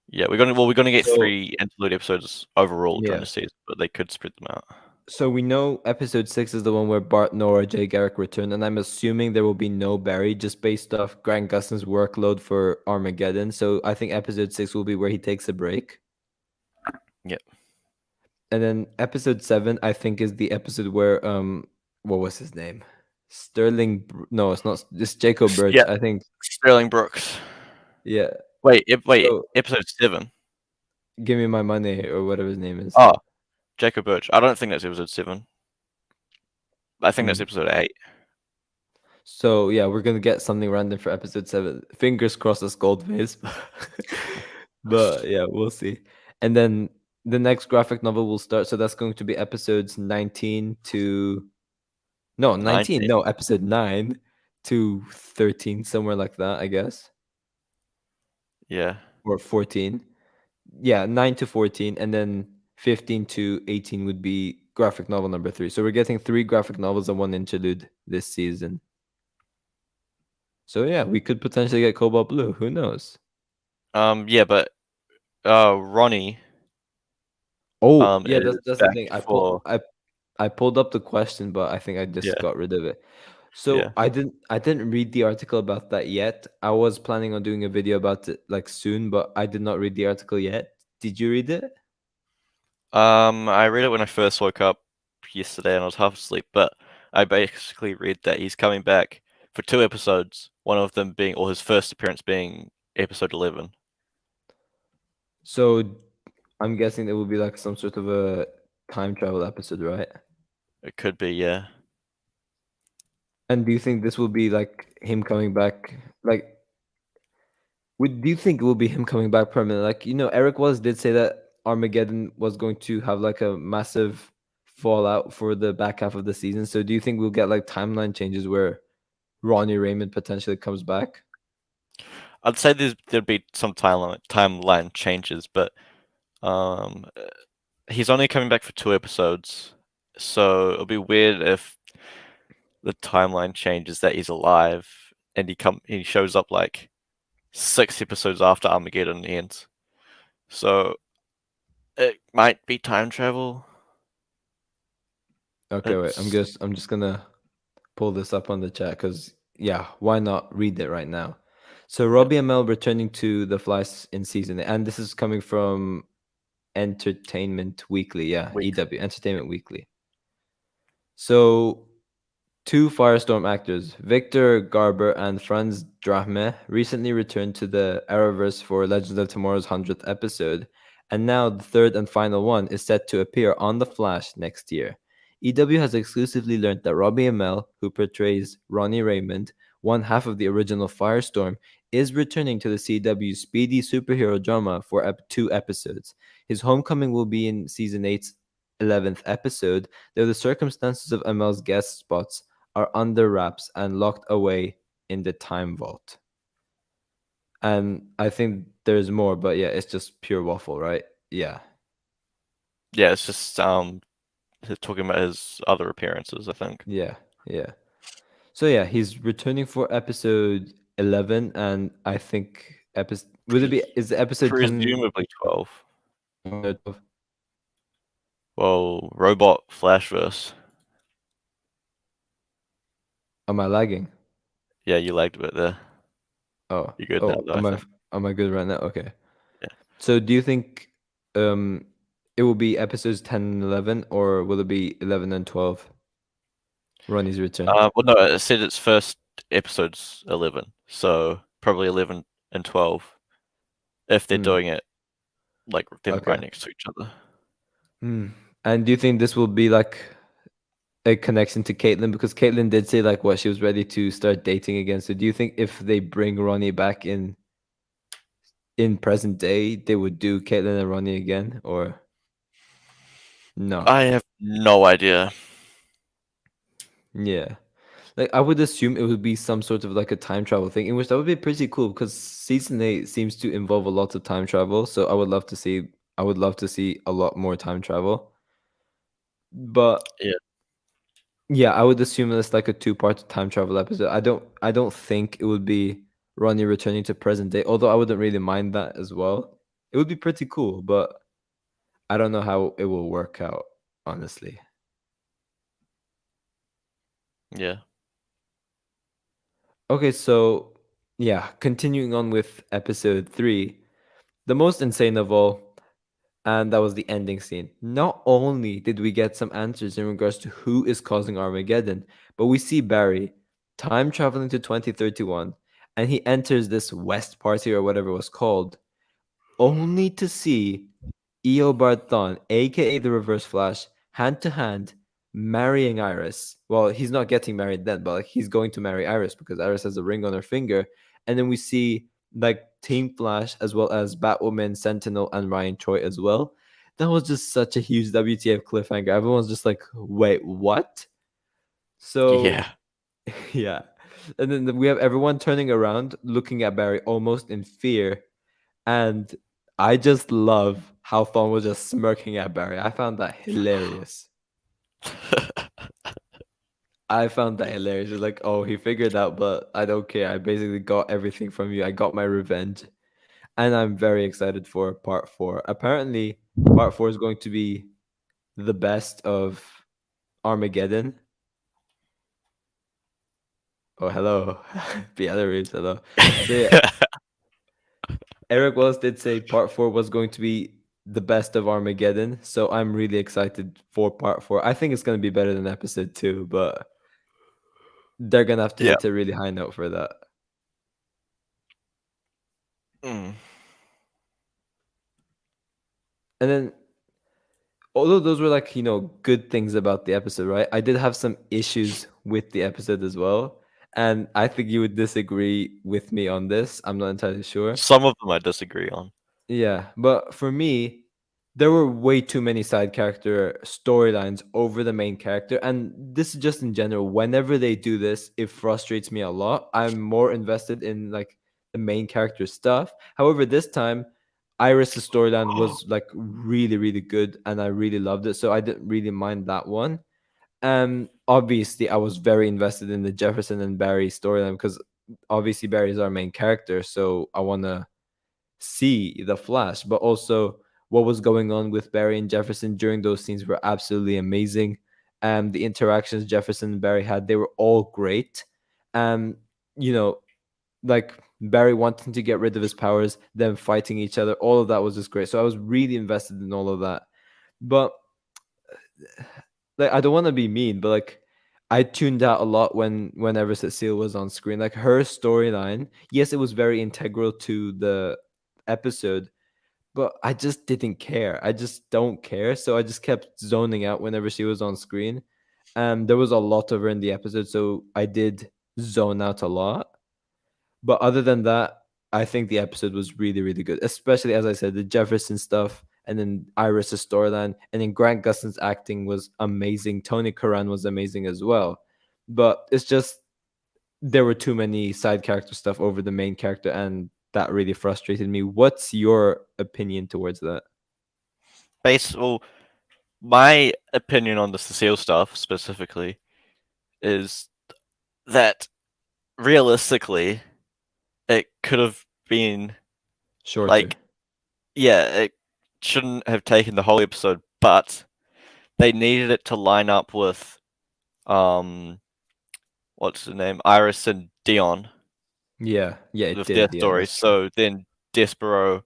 B: Yeah, we're gonna get
A: So
B: 3 interlude episodes overall during
A: yeah.
B: the season, but they could spread them out.
A: So we know episode 6 is the one where Bart, Nora, Jay Garrick return, and I'm assuming there will be no Barry just based off Grant Gustin's workload for Armageddon. So I think episode 6 will be where he takes a break.
B: Yep.
A: And then episode 7, I think, is the episode where what was his name? No, it's not, it's Jacob Birch,
B: Yeah,
A: I think.
B: Sterling Brooks.
A: Yeah.
B: Wait,
A: So
B: episode 7.
A: give me my money or whatever his name is.
B: Oh, Jacob Birch. I don't think that's episode 7. I think that's
A: Hmm.
B: episode 8.
A: So yeah, we're gonna get something random for episode 7. Fingers crossed as Goldface. But yeah, we'll see. And then the next graphic novel will start. So that's going to be episodes 19 to 19.
B: 19.
A: No, episode 9 to 13, somewhere like that, I guess.
B: Yeah.
A: Or 14. Yeah, 9 to 14, and then 15 to 18 would be graphic novel number 3. So we're getting 3 graphic novels and 1 interlude this season. So yeah, we could potentially get Cobalt Blue. Who knows?
B: Yeah, but Ronnie
A: Oh, yeah,
B: is
A: that's the
B: back
A: thing.
B: for
A: I pulled up the question, but I think I just
B: yeah,
A: got rid of it.
B: yeah.
A: So I didn't read the article about that yet. I was planning on doing a video about it like soon, but I did not read the article yet. Did you read it?
B: I read it when I first woke up yesterday and I was half asleep, but I basically read that he's coming back for 2 episodes, one of them being, or his first appearance being episode 11.
A: So I'm guessing it will be like some sort of a time travel episode, right?
B: It could be, yeah.
A: And do you think this will be like him coming back? Like, do you think it will be him coming back permanent? Like, Eric was did say that Armageddon was going to have like a massive fallout for the back half of the season. So do you think we'll get like timeline changes where Ronnie Raymond potentially comes back?
B: I'd say there'd be some timeline changes, but um, he's only coming back for 2 episodes, so it'll be weird if the timeline changes that he's alive and he shows up like 6 episodes after Armageddon ends. So it might be time travel.
A: Okay, wait. I'm
B: It's
A: just I'm just gonna pull this up on the chat because yeah, why not read it right now? So
B: yeah,
A: Robbie and Mel returning to the Flies in season, and this is coming from Entertainment Weekly. Yeah,
B: week.
A: EW Entertainment Weekly. So 2 Firestorm actors, Victor Garber and Franz Drachme, recently returned to the Arrowverse for Legends of Tomorrow's 100th episode, and now the third and final one is set to appear on The Flash next year. EW has exclusively learned that Robbie Amell, who portrays Ronnie Raymond, one half of the original Firestorm, is returning to the CW's speedy superhero drama for 2 episodes. His homecoming will be in season 8's 11th episode, though the circumstances of Amell's guest spots are under wraps and locked away in the time vault. And I think there's more, but yeah, it's just pure waffle, right? Yeah.
B: Yeah, it's just he's talking about his other appearances, I think.
A: Yeah. Yeah. So yeah, he's returning for episode 11, and I think episode would it be
B: Pres-
A: is the episode 10
B: Presumably 12.
A: or 12?
B: Well, Robot Flashverse.
A: Am I lagging?
B: Yeah, you lagged a bit there.
A: Oh.
B: You're good now,
A: Oh,
B: though, I think.
A: am I good right now? Okay.
B: Yeah.
A: So do you think um it will be episodes 10 and 11, or will it be 11 and 12? Ronnie's return.
B: Well, no, it said its first episode's 11, so probably 11 and 12 if they're
A: Hmm.
B: doing it like them right
A: Okay.
B: next to each other.
A: Hmm. And do you think this will be like a connection to Caitlyn? Because Caitlyn did say like what she was ready to start dating again. So do you think if they bring Ronnie back in present day, they would do Caitlyn and Ronnie again, or no?
B: I have no idea.
A: Yeah. Like I would assume it would be some sort of like a time travel thing, in which that would be pretty cool because season 8 seems to involve a lot of time travel. So I would love to see a lot more time travel. But
B: Yeah.
A: yeah, I would assume it's like a two-part time travel episode. I don't think it would be Ronnie returning to present day, although I wouldn't really mind that as well. It would be pretty cool, but I don't know how it will work out, honestly.
B: Yeah.
A: Okay, so yeah, continuing on with episode 3, the most insane of all, and that was the ending scene. Not only did we get some answers in regards to who is causing Armageddon, but we see Barry time traveling to 2031, and he enters this West party or whatever it was called, only to see Eobard Thawne, aka the Reverse Flash, hand to hand marrying Iris. Well, he's not getting married then, but like he's going to marry Iris because Iris has a ring on her finger. And then we see like Team Flash as well as Batwoman, Sentinel, and Ryan Choi as well. That was just such a huge WTF cliffhanger. Everyone's just like, wait, what? So
B: Yeah.
A: yeah. And then we have everyone turning around, looking at Barry almost in fear, and I just love how Thawne was just smirking at Barry. I found that hilarious. I found that hilarious. It's like, oh, he figured out, but I don't care. I basically got everything from you. I got my revenge. And I'm very excited for part 4. Apparently, part 4 is going to be the best of Armageddon. Oh, hello. Belarus, hello. So yeah, Eric Wells did say part 4 was going to be the best of Armageddon, so I'm really excited for part 4. I think it's going to be better than episode 2, but they're going to have to
B: Yeah.
A: hit a really high note for that.
B: Mm.
A: And then, although those were like, good things about the episode, right? I did have some issues with the episode as well. And I think you would disagree with me on this. I'm not entirely sure.
B: Some of them I disagree on.
A: Yeah, but for me, there were way too many side character storylines over the main character, and this is just in general. Whenever they do this, it frustrates me a lot. I'm more invested in like the main character stuff. However, this time, Iris' storyline was like really, really good, and I really loved it. So I didn't really mind that one. Obviously, I was very invested in the Jefferson and Barry storyline because obviously Barry is our main character, so I want to see the Flash, but also what was going on with Barry and Jefferson during those scenes were absolutely amazing. The interactions Jefferson and Barry had, they were all great. Um, you know, like Barry wanting to get rid of his powers, them fighting each other, all of that was just great. So I was really invested in all of that. But like I don't want to be mean, but like I tuned out a lot whenever Cecile was on screen. Like her storyline, yes, it was very integral to the episode, but I just didn't care. I just don't care. So I just kept zoning out whenever she was on screen. There was a lot of her in the episode, so I did zone out a lot. But other than that, I think the episode was really, really good. Especially as I said, the Jefferson stuff, and then Iris' storyline, and then Grant Gustin's acting was amazing. Tony Curran was amazing as well. But it's just there were too many side character stuff over the main character, and that really frustrated me. What's your opinion towards that?
B: Well, my opinion on the Cecile stuff specifically is that realistically, it could have been
A: Shorter.
B: like, yeah, it shouldn't have taken the whole episode, but they needed it to line up with, um, what's the name, Iris and Dion,
A: Yeah, yeah, it
B: with their
A: did. Yeah,
B: story.
A: that's true.
B: So then Despero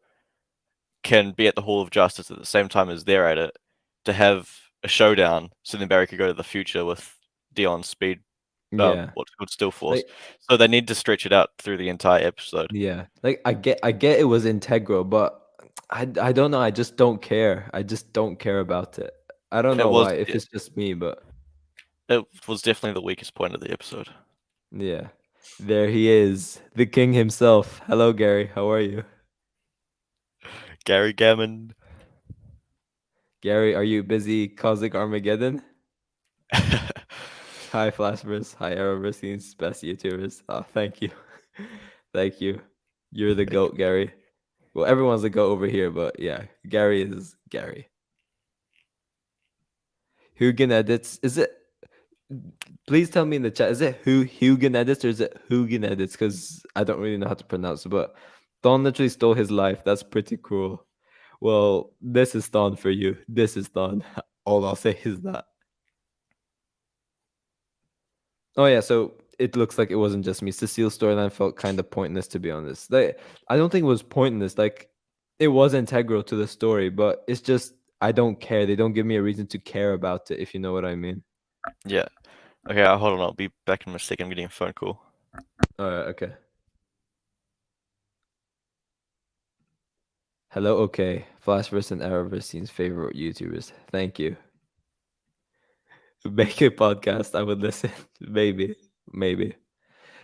B: can be at the Hall of Justice at the same time as they're at it to have a showdown. So then Barry could go to the future with Dion's speed,
A: Yeah,
B: what's called Still Force.
A: like
B: So they need to stretch it out through the entire episode.
A: yeah, like I get it was integral, but I don't know. I just don't care. I just don't care about it. I don't
B: It
A: know
B: was
A: why. If
B: it,
A: it's just me, but
B: it was definitely the weakest point of the episode.
A: yeah, there he is, the king himself. Hello, Gary. How are you,
B: Gary Gammon.
A: Gary? Are you busy causing Armageddon? Hi, Flashverse. Hi, Arrowverse, best YouTubers. Oh, thank you. Thank you. You're the GOAT, Gary. Well, everyone's the GOAT over here, but yeah, Gary is Gary. Hugan edits. Is it? Please tell me in the chat. Is it Hugan edits or is it Hugan edits? Because I don't really know how to pronounce it. But Thawne literally stole his life. That's pretty cruel. Well, this is Thawne for you. This is Thawne. All I'll say is that. Oh yeah, so it looks like it wasn't just me. Cecile's storyline felt kind of pointless, to be honest. Like, I don't think it was pointless. Like, it was integral to the story, but it's just I don't care. They don't give me a reason to care about it, if you know what I mean.
B: Yeah. Okay, hold on. I'll be back in a second. I'm getting a phone call.
A: All right, okay. Hello, okay. Flashverse and Arrowverse favorite YouTubers. Thank you. Make a podcast. I would listen. Maybe, maybe.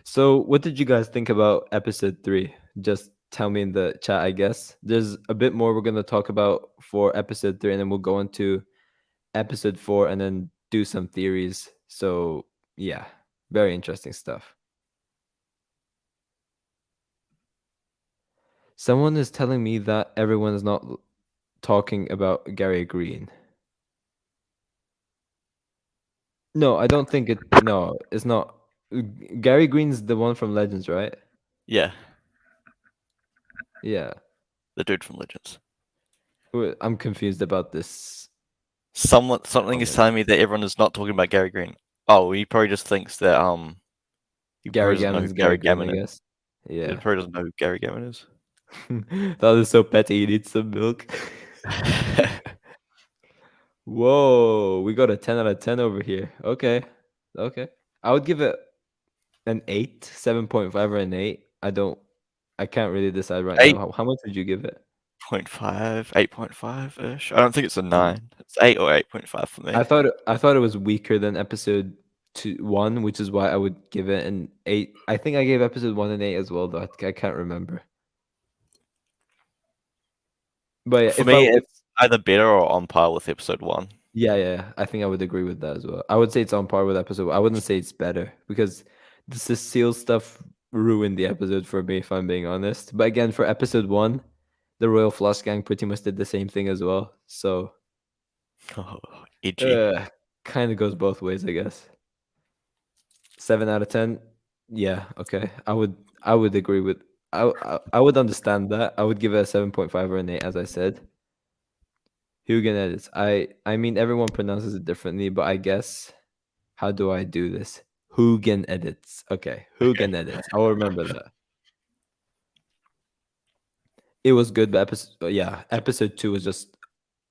A: So, what did you guys think about episode 3? Just tell me in the chat, I guess. There's a bit more we're going to talk about for episode 3, and then we'll go into episode 4 and then do some theories. So, yeah, very interesting stuff. Someone is telling me that everyone is not talking about Gary Green. No, I don't think it. No, it's not. Gary Green's the one from Legends, right?
B: Yeah,
A: Yeah.
B: the dude from Legends.
A: I'm confused about this
B: Something is
A: comment.
B: telling me that everyone is not talking about Gary Green. Oh, he probably just thinks that he
A: Gary
B: probably doesn't know who
A: Gammon's Gary
B: Gary
A: Green,
B: Gammon
A: I
B: is.
A: guess.
B: He
A: Yeah.
B: probably doesn't know who Gary Gammon is.
A: That is so petty. You need some milk. Whoa, we got a 10 out of 10 over here. Okay. Okay. I would give it an 8, 7.5 or an 8. I can't really decide right now.
B: Eight
A: How much would you give it?
B: 8.5, 8.5-ish. I don't think it's a
A: Hmm.
B: 9. It's 8 or 8.5 for me.
A: I thought it was weaker than episode 1, which is why I would give it an 8. I think I gave episode 1 an 8 as well, though. I can't remember. But yeah,
B: For me, it's either better or on par with episode 1.
A: yeah, I think I would agree with that as well. I would say it's on par with episode. I wouldn't say it's better because the Cecile stuff ruined the episode for me, if I'm being honest. But again, for episode 1, the Royal Flush Gang pretty much did the same thing as well. So,
B: Oh, edgy.
A: kind of goes both ways, I guess. 7 out of 10. Yeah, okay. I would agree with. I would understand that. I would give it a 7.5 or an 8, as I said. Hugan edits. I mean everyone pronounces it differently, but I guess how do I do this? Hugan edits. Okay,
B: Okay.
A: Hugan edits. I'll remember that. It was good, but episode 2 was just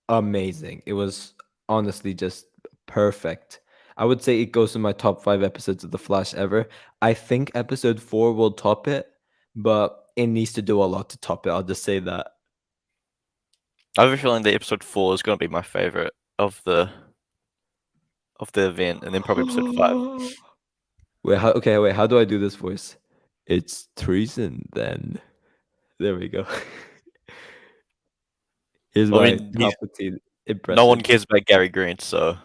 A: amazing. It was honestly just perfect. I would say it goes to my top 5 episodes of The Flash ever. I think episode 4 will top it, but it needs to do a lot to top it. I'll just say that.
B: I have a feeling that episode 4 is going to be my favorite of the event, and then probably episode 5.
A: Wait, how do I do this voice? It's treason then. There we go. Here's
B: I
A: my
B: mean,
A: Palpatine
B: no one
A: impression.
B: cares about Gary Green, so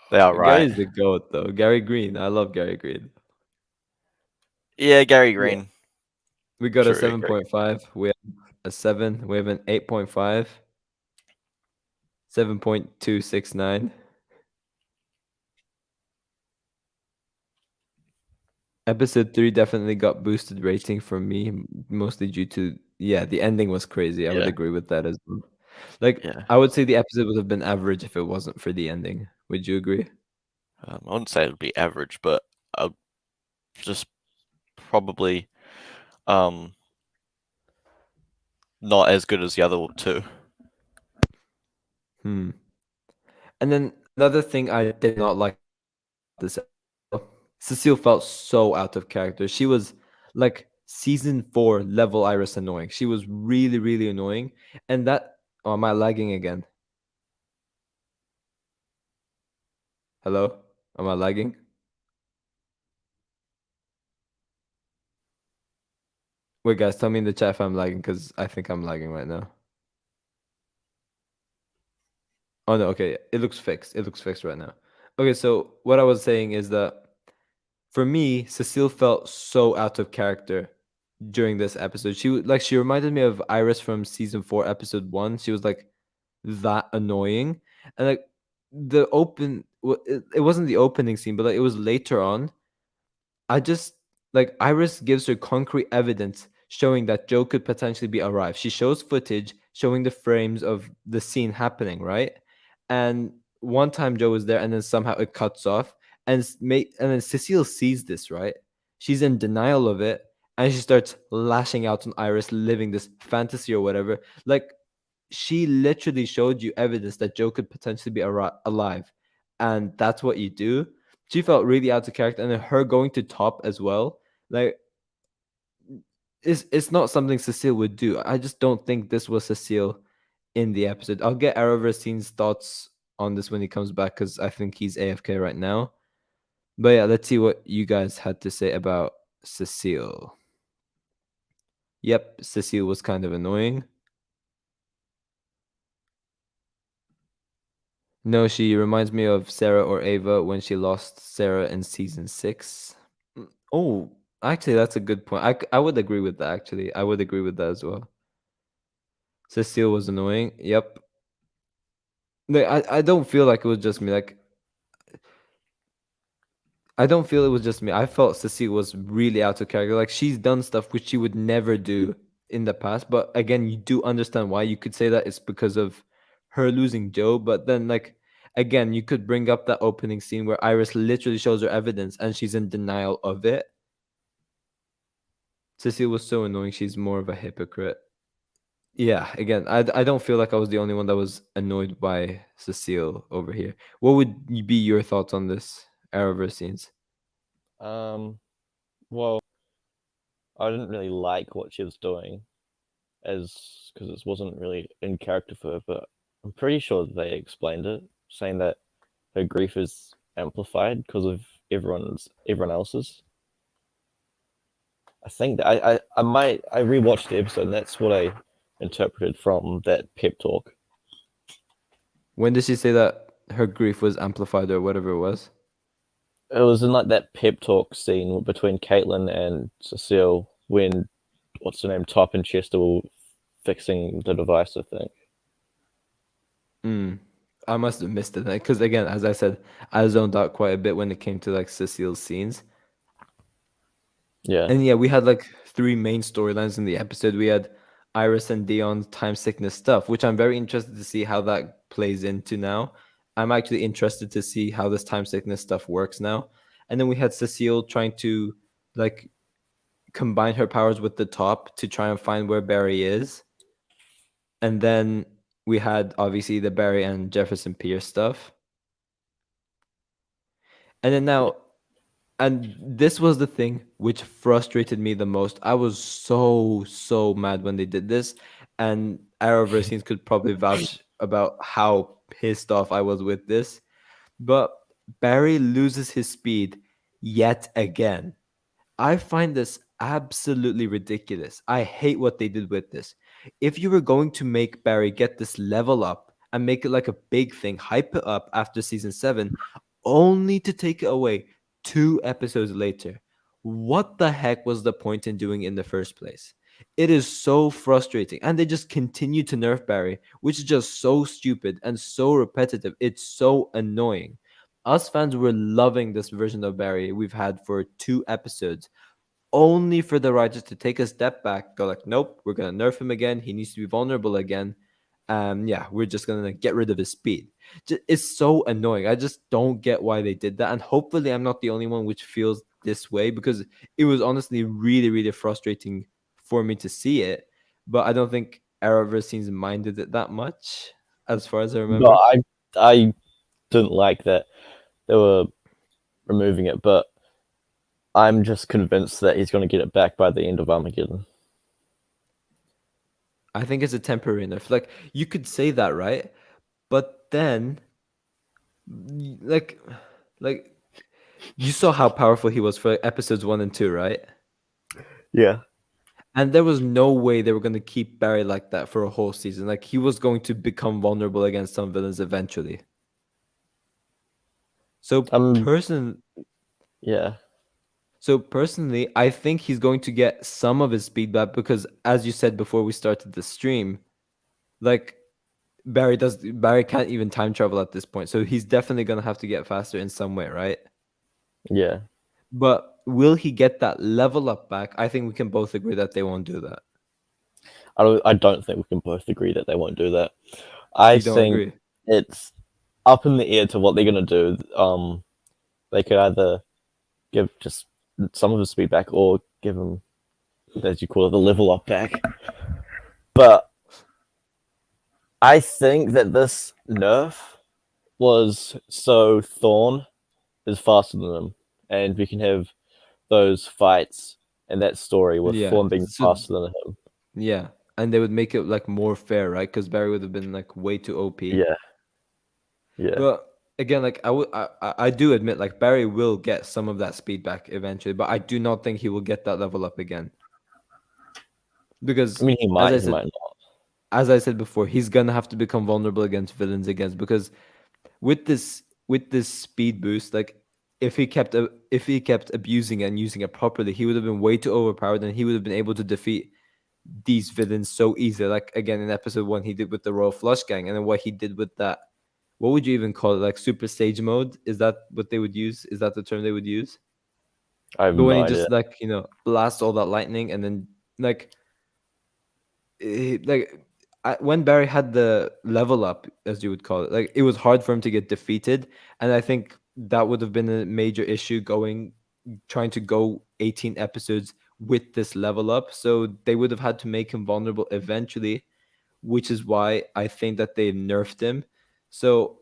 B: they are right.
A: Gary's the goat, though. Gary Green. I love Gary Green.
B: Yeah, Gary
A: Yeah.
B: Green.
A: We got a
B: Sure, Gary.
A: 7.5. We have a 7. We have an 8.5. 7.269. Episode 3 definitely got boosted rating from me, mostly due to, yeah, the ending was crazy. I would
B: Yeah,
A: agree with that as well. Like,
B: yeah.
A: I would say the episode would have been average if it wasn't for the ending. Would you agree?
B: I wouldn't say it would be average, but I'll just probably um not as good as the other two.
A: Hmm. And then another thing I did not like this episode, Cecile felt so out of character. She was like season 4 level Iris annoying. She was really, really annoying. And that, oh, am I lagging again? Hello? Am I lagging? Wait, guys, tell me in the chat if I'm lagging because I think I'm lagging right now. Oh no, okay, it looks fixed. It looks fixed right now. Okay, so what I was saying is that for me, Cecile felt so out of character during this episode. She reminded me of Iris from season 4, episode 1. She was like that annoying. And like it wasn't the opening scene, but like it was later on. I just like Iris gives her concrete evidence showing that Joe could potentially be alive. She shows footage showing the frames of the scene happening, right? And one time Joe is there, and then somehow it cuts off, and and then Cecile sees this, right? She's in denial of it, and she starts lashing out on Iris, living this fantasy or whatever. Like she literally showed you evidence that Joe could potentially be alive, and that's what you do. She felt really out of character, and then her going to top as well. Like it's not something Cecile would do. I just don't think this was Cecile in the episode. I'll get Araversine's thoughts on this when he comes back because I think he's AFK right now. But yeah, let's see what you guys had to say about Cecile. Yep, Cecile was kind of annoying. No, she reminds me of Sarah or Ava when she lost Sarah in season 6. Oh, actually, that's a good point. I would agree with that, actually. I would agree with that as well. Cecile was annoying. Yep. Like, I don't feel like it was just me. Like, I don't feel it was just me. I felt Cecile was really out of character. Like, she's done stuff which she would never do in the past. But again, you do understand why. You could say that it's because of her losing Joe. But then, like, again, you could bring up that opening scene where Iris literally shows her evidence and she's in denial of it. Cecile was so annoying. She's more of a hypocrite. Yeah, again, I don't feel like I was the only one that was annoyed by Cecile over here. What would be your thoughts on this Arrowverse scenes?
C: Well, I didn't really like what she was doing, as because it wasn't really in character for her. But I'm pretty sure they explained it, saying that her grief is amplified because of everyone else's. I think that I rewatched the episode, and that's what I interpreted from that pep talk.
A: When did she say that her grief was amplified or whatever it was?
C: It was in like that pep talk scene between Caitlin and Cecile when what's her name, Top and Chester were fixing the device, I think.
A: I must have missed it because again, as I said, I zoned out quite a bit when it came to like Cecile's scenes.
C: Yeah.
A: And yeah, we had like 3 main storylines in the episode. We had Iris and Dion's time sickness stuff, which I'm very interested to see how that plays into now. I'm actually interested to see how this time sickness stuff works now. And then we had Cecile trying to like combine her powers with the top to try and find where Barry is. And then we had obviously the Barry and Jefferson Pierce stuff. And then now, and this was the thing which frustrated me the most. I was so mad when they did this, and Arrowversians could probably vouch about how pissed off I was with this. But Barry loses his speed yet again. I find this absolutely ridiculous. I hate what they did with this. If you were going to make Barry get this level up and make it like a big thing, hype it up after season 7, only to take it away 2 episodes later, what the heck was the point in doing it in the first place? It is so frustrating. And they just continue to nerf Barry, which is just so stupid and so repetitive. It's so annoying. Us fans were loving this version of Barry we've had for 2 episodes, only for the writers to take a step back, go like, nope, we're gonna nerf him again. He needs to be vulnerable again. Yeah, we're just gonna get rid of his speed. It's so annoying. I just don't get why they did that. And hopefully, I'm not the only one which feels this way because it was honestly really frustrating for me to see it. But I don't think Arrowverse minded it that much, as far as I
C: No,
A: remember.
C: I didn't like that they were removing it, but I'm just convinced that he's going to get it back by the end of Armageddon.
A: I think it's a temporary nerf. Like you could say that, right? But then, like, like you saw how powerful he was for episodes 1 and 2, right?
C: Yeah.
A: And there was no way they were going to keep Barry like that for a whole season. Like he was going to become vulnerable against some villains eventually. So
C: Um,
A: person
C: yeah,
A: so personally, I think he's going to get some of his speed back because as you said before we started the stream, like Barry can't even time travel at this point. So he's definitely going to have to get faster in some way, right?
C: yeah.
A: But will he get that level up back? I think we can both agree that they won't do that.
C: I don't think we can both agree that they won't do that. I
A: You don't
C: think
A: agree?
C: it's up in the air to what they're gonna do. They could either give just some of his speed back or give him, as you call it, the level up back. But I think that this nerf was so Thawne is faster than him, and we can have those fights and that story with
A: Yeah.
C: Thawne being
A: So
C: faster than him.
A: yeah, and they would make it like more fair, right? Because Barry would have been like way too OP.
C: Yeah, yeah.
A: But again, like I do admit, like Barry will get some of that speed back eventually, but I do not think he will get that level up again
C: I
A: because,
C: mean,
A: as I
C: he
A: said,
C: might not.
A: as I said before, he's gonna have to become vulnerable against villains again because with this speed boost, like if he kept abusing it and using it properly, he would have been way too overpowered and he would have been able to defeat these villains so easily. Like again in episode 1, he did with the Royal Flush Gang, and then what he did with that. What would you even call it? Like super stage mode? Is that what they would use? Is that the term they would use?
C: I have
A: But when
C: no
A: he
C: idea.
A: just like blasts all that lightning and then like like when Barry had the level up, as you would call it, like it was hard for him to get defeated, and I think that would have been a major issue trying to go 18 episodes with this level up. So they would have had to make him vulnerable eventually, which is why I think that they nerfed him. So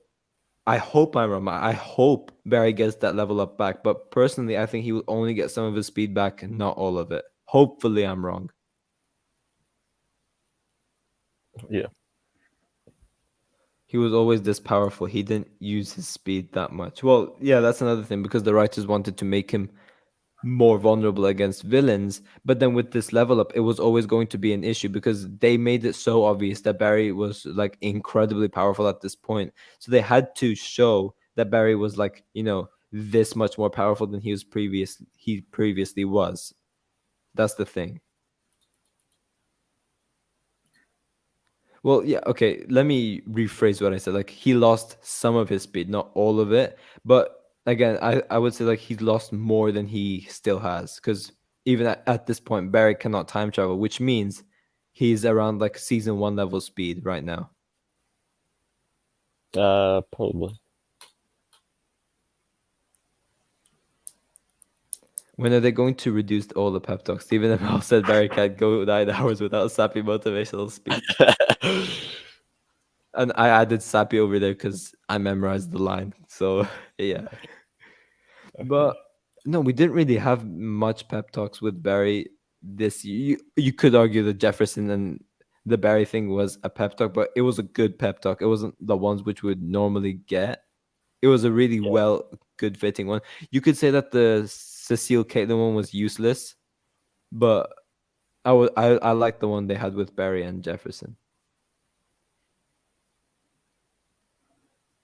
A: I hope I'm wrong. I hope Barry gets that level up back. But personally, I think he will only get some of his speed back and not all of it. Hopefully, I'm wrong.
C: Yeah,
A: He was always this powerful. He didn't use his speed that much. Well, yeah, that's another thing because the writers wanted to make him more vulnerable against villains. But then with this level up, it was always going to be an issue because they made it so obvious that Barry was like incredibly powerful at this point. So they had to show that Barry was like, this much more powerful than he previously was. That's the thing. Well, yeah, okay. Let me rephrase what I said. Like he lost some of his speed, not all of it. But again, I would say like he's lost more than he still has. Because even at this point, Barry cannot time travel, which means he's around like season 1 level speed right now.
C: probably.
A: When are they going to reduce all the pep talks? Stephen Amell said Barry can't go 9 hours without a sappy motivational speech. And I added sappy over there because I memorized the line. So yeah. But no, we didn't really have much pep talks with Barry this year. You could argue that Jefferson and the Barry thing was a pep talk, but it was a good pep talk. It wasn't the ones which we would normally get. It was a really
C: Yeah.
A: good fitting one. You could say that the Cecile Caitlin one was useless, but I like the one they had with Barry and Jefferson.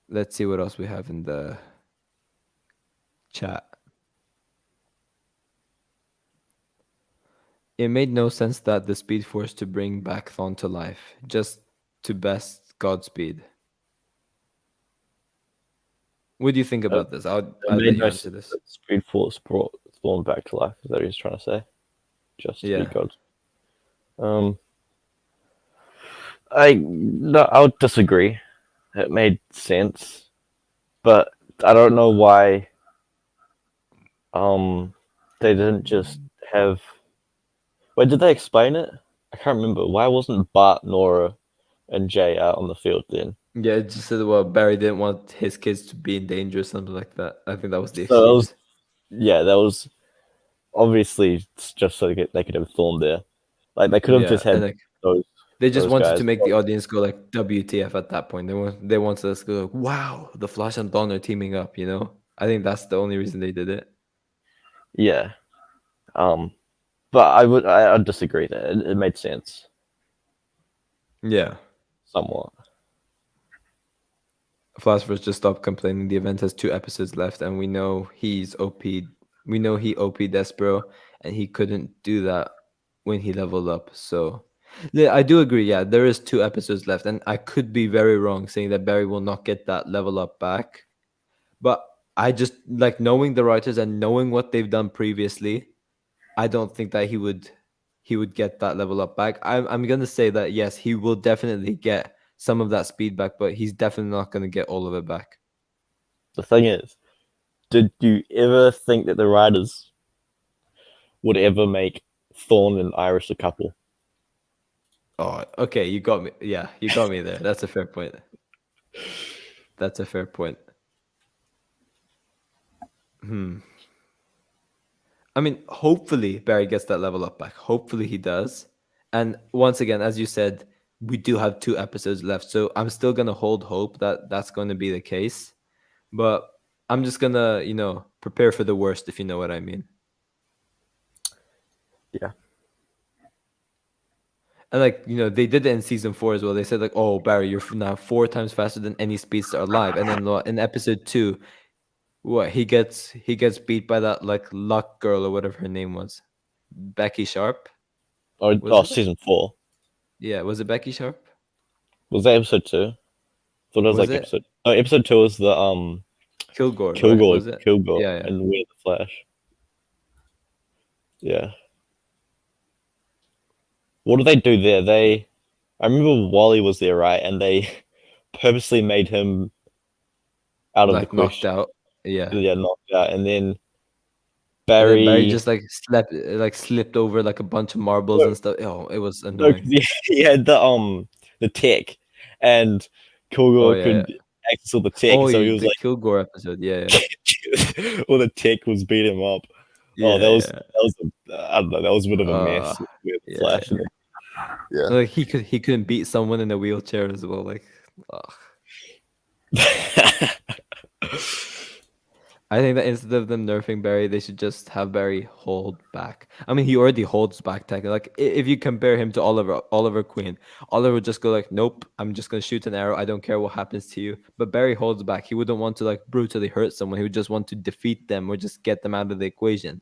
A: Let's see what else we have in the chat. It made no sense that the Speed Force to bring back Thawne to life, just to best Godspeed. What do you think
C: Uh,
A: about this? I'll
C: it
A: let
C: made
A: you
C: no
A: answer
C: sense
A: this.
C: that Speed Force brought Thorn back to life. Is that what he was trying to say? Just to be
A: Yeah.
C: God. Um, I would disagree. It made sense, but I don't know why. They didn't just have. Wait, did they explain it? I can't remember. Why wasn't Bart, Nora, and Jay out on the field then?
A: Yeah, it just said, well, Barry didn't want his kids to be in danger or something like that. I think that was the
C: So that was,
A: excuse.
C: yeah, that was obviously just so they could have Thorn there. Like they could have
A: Yeah,
C: just
A: and
C: had
A: like
C: those
A: they just
C: those
A: wanted to
C: guys.
A: make the audience go like WTF at that point. They wanted us to go like, wow, the Flash and Dawn are teaming up, I think that's the only reason they did it.
C: Yeah. Um, but I'd disagree that it made sense
A: Yeah.
C: somewhat.
A: Philosophers just stop complaining. The event has 2 episodes left, and we know he's OP. We know he OP Despero, and he couldn't do that when he leveled up. So, yeah, I do agree. Yeah, there is 2 episodes left, and I could be very wrong saying that Barry will not get that level up back. But I just like knowing the writers and knowing what they've done previously. I don't think that he would get that level up back. I'm gonna say that yes, he will definitely get some of that speed back, but he's definitely not gonna get all of it back.
C: The thing is, did you ever think that the writers would ever make Thawne and Iris a couple?
A: Oh, okay, you got me. Yeah, you got me there. That's a fair point. That's a fair point. Hmm. I mean, hopefully Barry gets that level up back. Hopefully he does. And once again, as you said, we do have 2 episodes left, so I'm still gonna hold hope that that's going to be the case. But I'm just gonna, prepare for the worst, if you know what I mean.
C: Yeah.
A: And like, they did it in season 4 as well. They said like, "Oh, Barry, you're now 4 times faster than any speedster alive." And then in episode 2, what he gets beat by that like luck girl or whatever her name was, Becky Sharp. Was
C: Oh,
A: it?
C: season 4.
A: Yeah, was it Becky Sharp?
C: Was that episode 2? Thought it was
A: Was
C: like
A: it
C: episode. No, episode 2 was the
A: Kilgore? Right? Was it?
C: Kilgore,
A: Yeah, yeah.
C: and We're the Flash. Yeah. What did they do there? I remember Wally was there, right? And they purposely made him out of the
A: Like knocked
C: question.
A: out. Yeah.
C: Yeah, knocked out, and then
A: And then Barry
C: Barry.
A: just like slipped over like a bunch of marbles
C: No,
A: and stuff. Oh, it was
C: no, 'cause
A: annoying.
C: he had the tech, and
A: Oh
C: Kilgore
A: yeah, yeah.
C: could access all the tech,
A: Oh,
C: so he was
A: the
C: like,
A: Kilgore episode. Yeah, yeah.
C: all the tech was beat him up. Oh,
A: Yeah, yeah.
C: I don't know, that was a bit of a
A: Uh,
C: mess with
A: yeah,
C: Flash.
A: yeah.
C: Yeah.
A: Like he couldn't beat someone in a wheelchair as well. Like, ugh. I think that instead of them nerfing Barry, they should just have Barry hold back. I mean, he already holds back technically. Like if you compare him to Oliver Queen, Oliver would just go like, "Nope, I'm just gonna shoot an arrow. I don't care what happens to you." But Barry holds back. He wouldn't want to like brutally hurt someone. He would just want to defeat them or just get them out of the equation.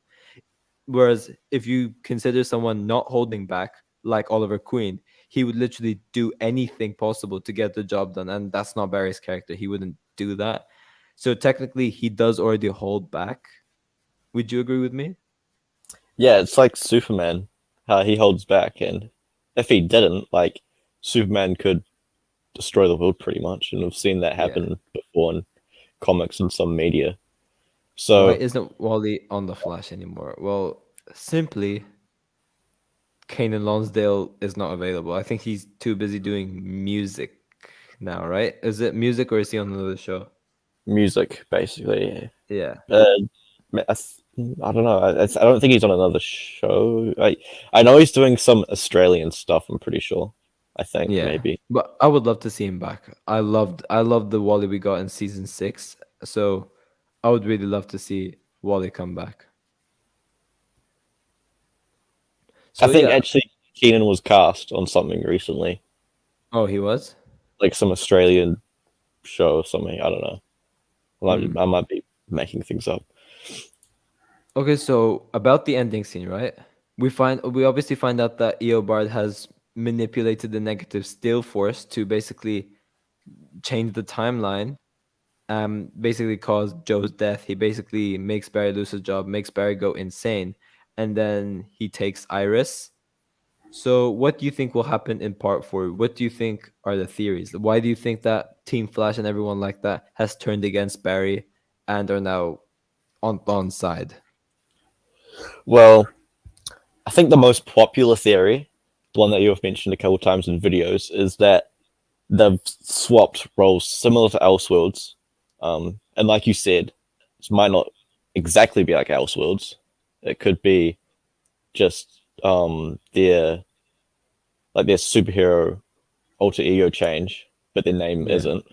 A: Whereas if you consider someone not holding back, like Oliver Queen, he would literally do anything possible to get the job done. And that's not Barry's character. He wouldn't do that. So technically, he does already hold back. Would you agree with me?
C: Yeah, it's like Superman, how he holds back, and if he didn't, like, Superman could destroy the world pretty much, and we've seen that
A: Yeah.
C: happen before in comics and some media.
A: Why
C: So
A: isn't Wally on the Flash anymore? Well, simply, Kanan Lonsdale is not available. I think he's too busy doing music now, right? Is it music or is he on another show?
C: music, basically.
A: Yeah.
C: I don't know. I don't think he's on another show. I know he's doing some Australian stuff. I'm pretty sure. I think
A: Yeah,
C: maybe.
A: but I would love to see him back. I loved the Wally we got in season 6. So I would really love to see Wally come back.
C: I
A: So
C: think
A: yeah.
C: actually Keenan was cast on something recently,
A: Oh, he was?
C: like some Australian show or something. I don't know.
A: Hmm.
C: I might be making things up.
A: Okay, so about the ending scene, right? We obviously find out that Eobard has manipulated the negative still force to basically change the timeline, basically cause Joe's death. He basically makes Barry lose his job, makes Barry go insane, and then he takes Iris. So, what do you think will happen in part 4? What do you think are the theories? Why do you think that Team Flash and everyone like that has turned against Barry and are now on Thawne's side?
C: Well, I think the most popular theory, the one that you have mentioned a couple times in videos, is that they've swapped roles similar to Elseworlds. And like you said, it might not exactly be like Elseworlds. It could be just their superhero alter ego change, but their name
A: Yeah.
C: isn't.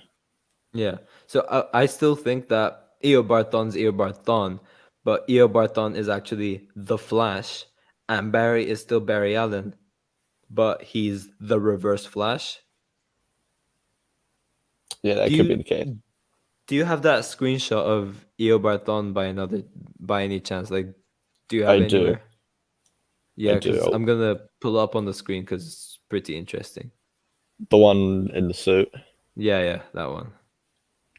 A: Yeah. So I still think that Eobarthon's Eobarthon, but Eobarthon is actually the Flash, and Barry is still Barry Allen, but he's the Reverse Flash.
C: Yeah,
A: Do
C: that could be
A: you
C: the case.
A: Do you have that screenshot of Eobard Thawne by any chance? Like, do you have
C: I
A: it
C: do.
A: anywhere? Yeah, because
C: do.
A: I'm gonna pull up on the screen because it's pretty interesting.
C: The one in the suit.
A: Yeah, yeah, that one.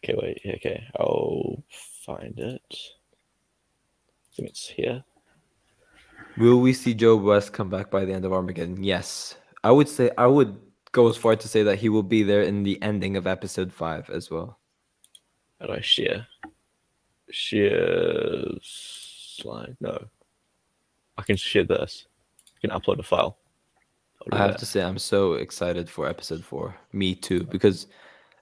C: Okay, wait. Okay, I'll find it. I think it's here.
A: Will we see Joe West come back by the end of Armageddon? Yes. I would say I would go as far to say that he will be there in the ending of episode 5 as well.
C: How do I share? Share slide. No, I can share this. I can upload a file.
A: I
C: I'll do
A: have
C: that.
A: to say I'm so excited for episode 4. Me too, because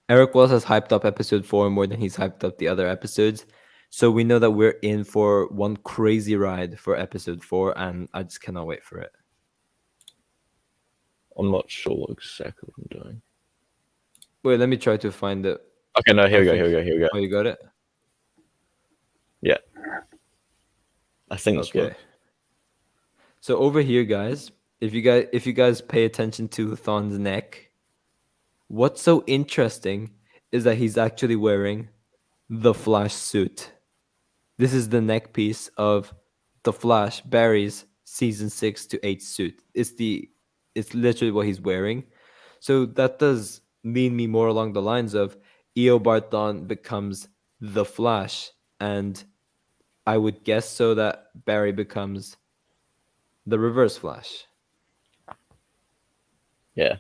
A: Eric Wells has hyped up episode 4 more than he's hyped up the other episodes. So we know that we're in for one crazy ride for episode 4, and I just cannot wait for it.
C: I'm not sure exactly what I'm doing.
A: Wait, let me try to find it.
C: Okay, no, here we go.
A: think-
C: Here we go. Here we go.
A: Oh, you got it?
C: Yeah, I think this
A: Okay.
C: works.
A: So over here, guys, if you guys pay attention to Thawne's neck, what's so interesting is that he's actually wearing the Flash suit. This is the neck piece of the Flash Barry's season 6 to 8 suit. It's literally what he's wearing. So that does lean me more along the lines of Eobard Thawne becomes the Flash, and I would guess so that Barry becomes the Reverse Flash.
C: Yeah.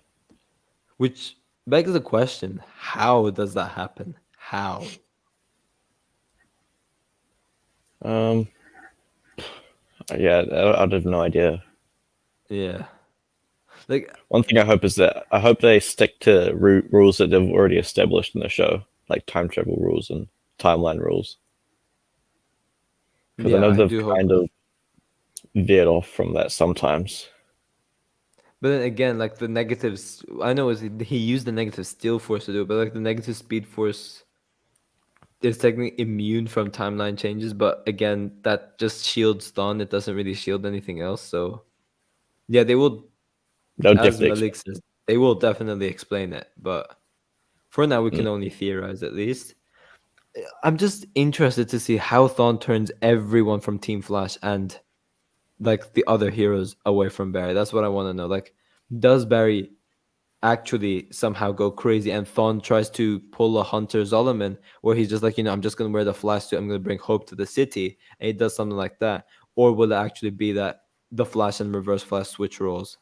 A: Which begs the question, how does that happen? How?
C: Yeah, I have no idea.
A: Yeah. Like,
C: One thing I hope is that I hope they stick to rules that they've already established in the show, like time travel rules and timeline rules. Because
A: yeah,
C: I know
A: I
C: they've
A: do hope.
C: kind of veered off from that sometimes.
A: But then again, like the negatives, I know he used the negative steel force to do it, but like the negative speed force is technically immune from timeline changes. But again, that just shields Thawne. It doesn't really shield anything else. So yeah, they will,
C: They'll
A: as
C: definitely
A: Malik says, they will definitely explain it. But for now, we can
C: Mm.
A: only theorize at least. I'm just interested to see how Thawne turns everyone from Team Flash and like the other heroes away from Barry. That's what I want to know. Like, does Barry actually somehow go crazy and Thawne tries to pull a Hunter Zolomon where he's just like, I'm just gonna wear the Flash suit, I'm gonna bring hope to the city, and he does something like that? Or will it actually be that the Flash and Reverse Flash switch roles?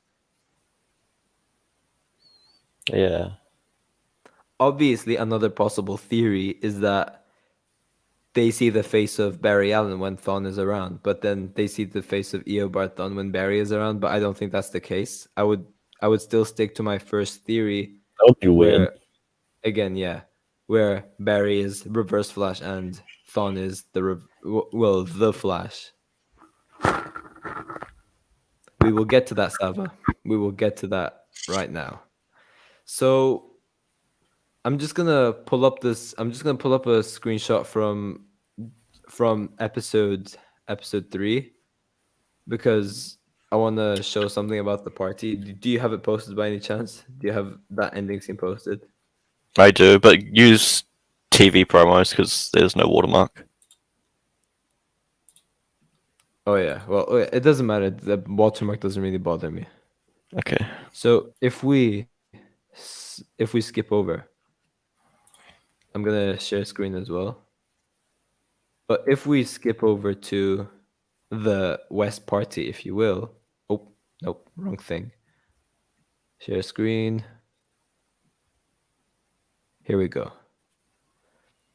C: Yeah.
A: Obviously, another possible theory is that they see the face of Barry Allen when Thawne is around, but then they see the face of Eobard Thawne when Barry is around. But I don't think that's the case. I would still stick to my first theory,
C: That would be weird.
A: where again, yeah, where Barry is Reverse Flash and Thawne is the Flash. We will get to that, Sava. We will get to that right now. So I'm just gonna pull up a screenshot from episode 3 because I want to show something about the party. Do you have it posted by any chance? Do you have that ending scene posted?
B: I do, but use TV promos because there's no watermark.
A: Oh yeah. Well, it doesn't matter. The watermark doesn't really bother me.
B: Okay.
A: So if we skip over, I'm gonna share screen as well. But if we skip over to the West Party, if you will. Oh, nope, wrong thing. Share screen. Here we go.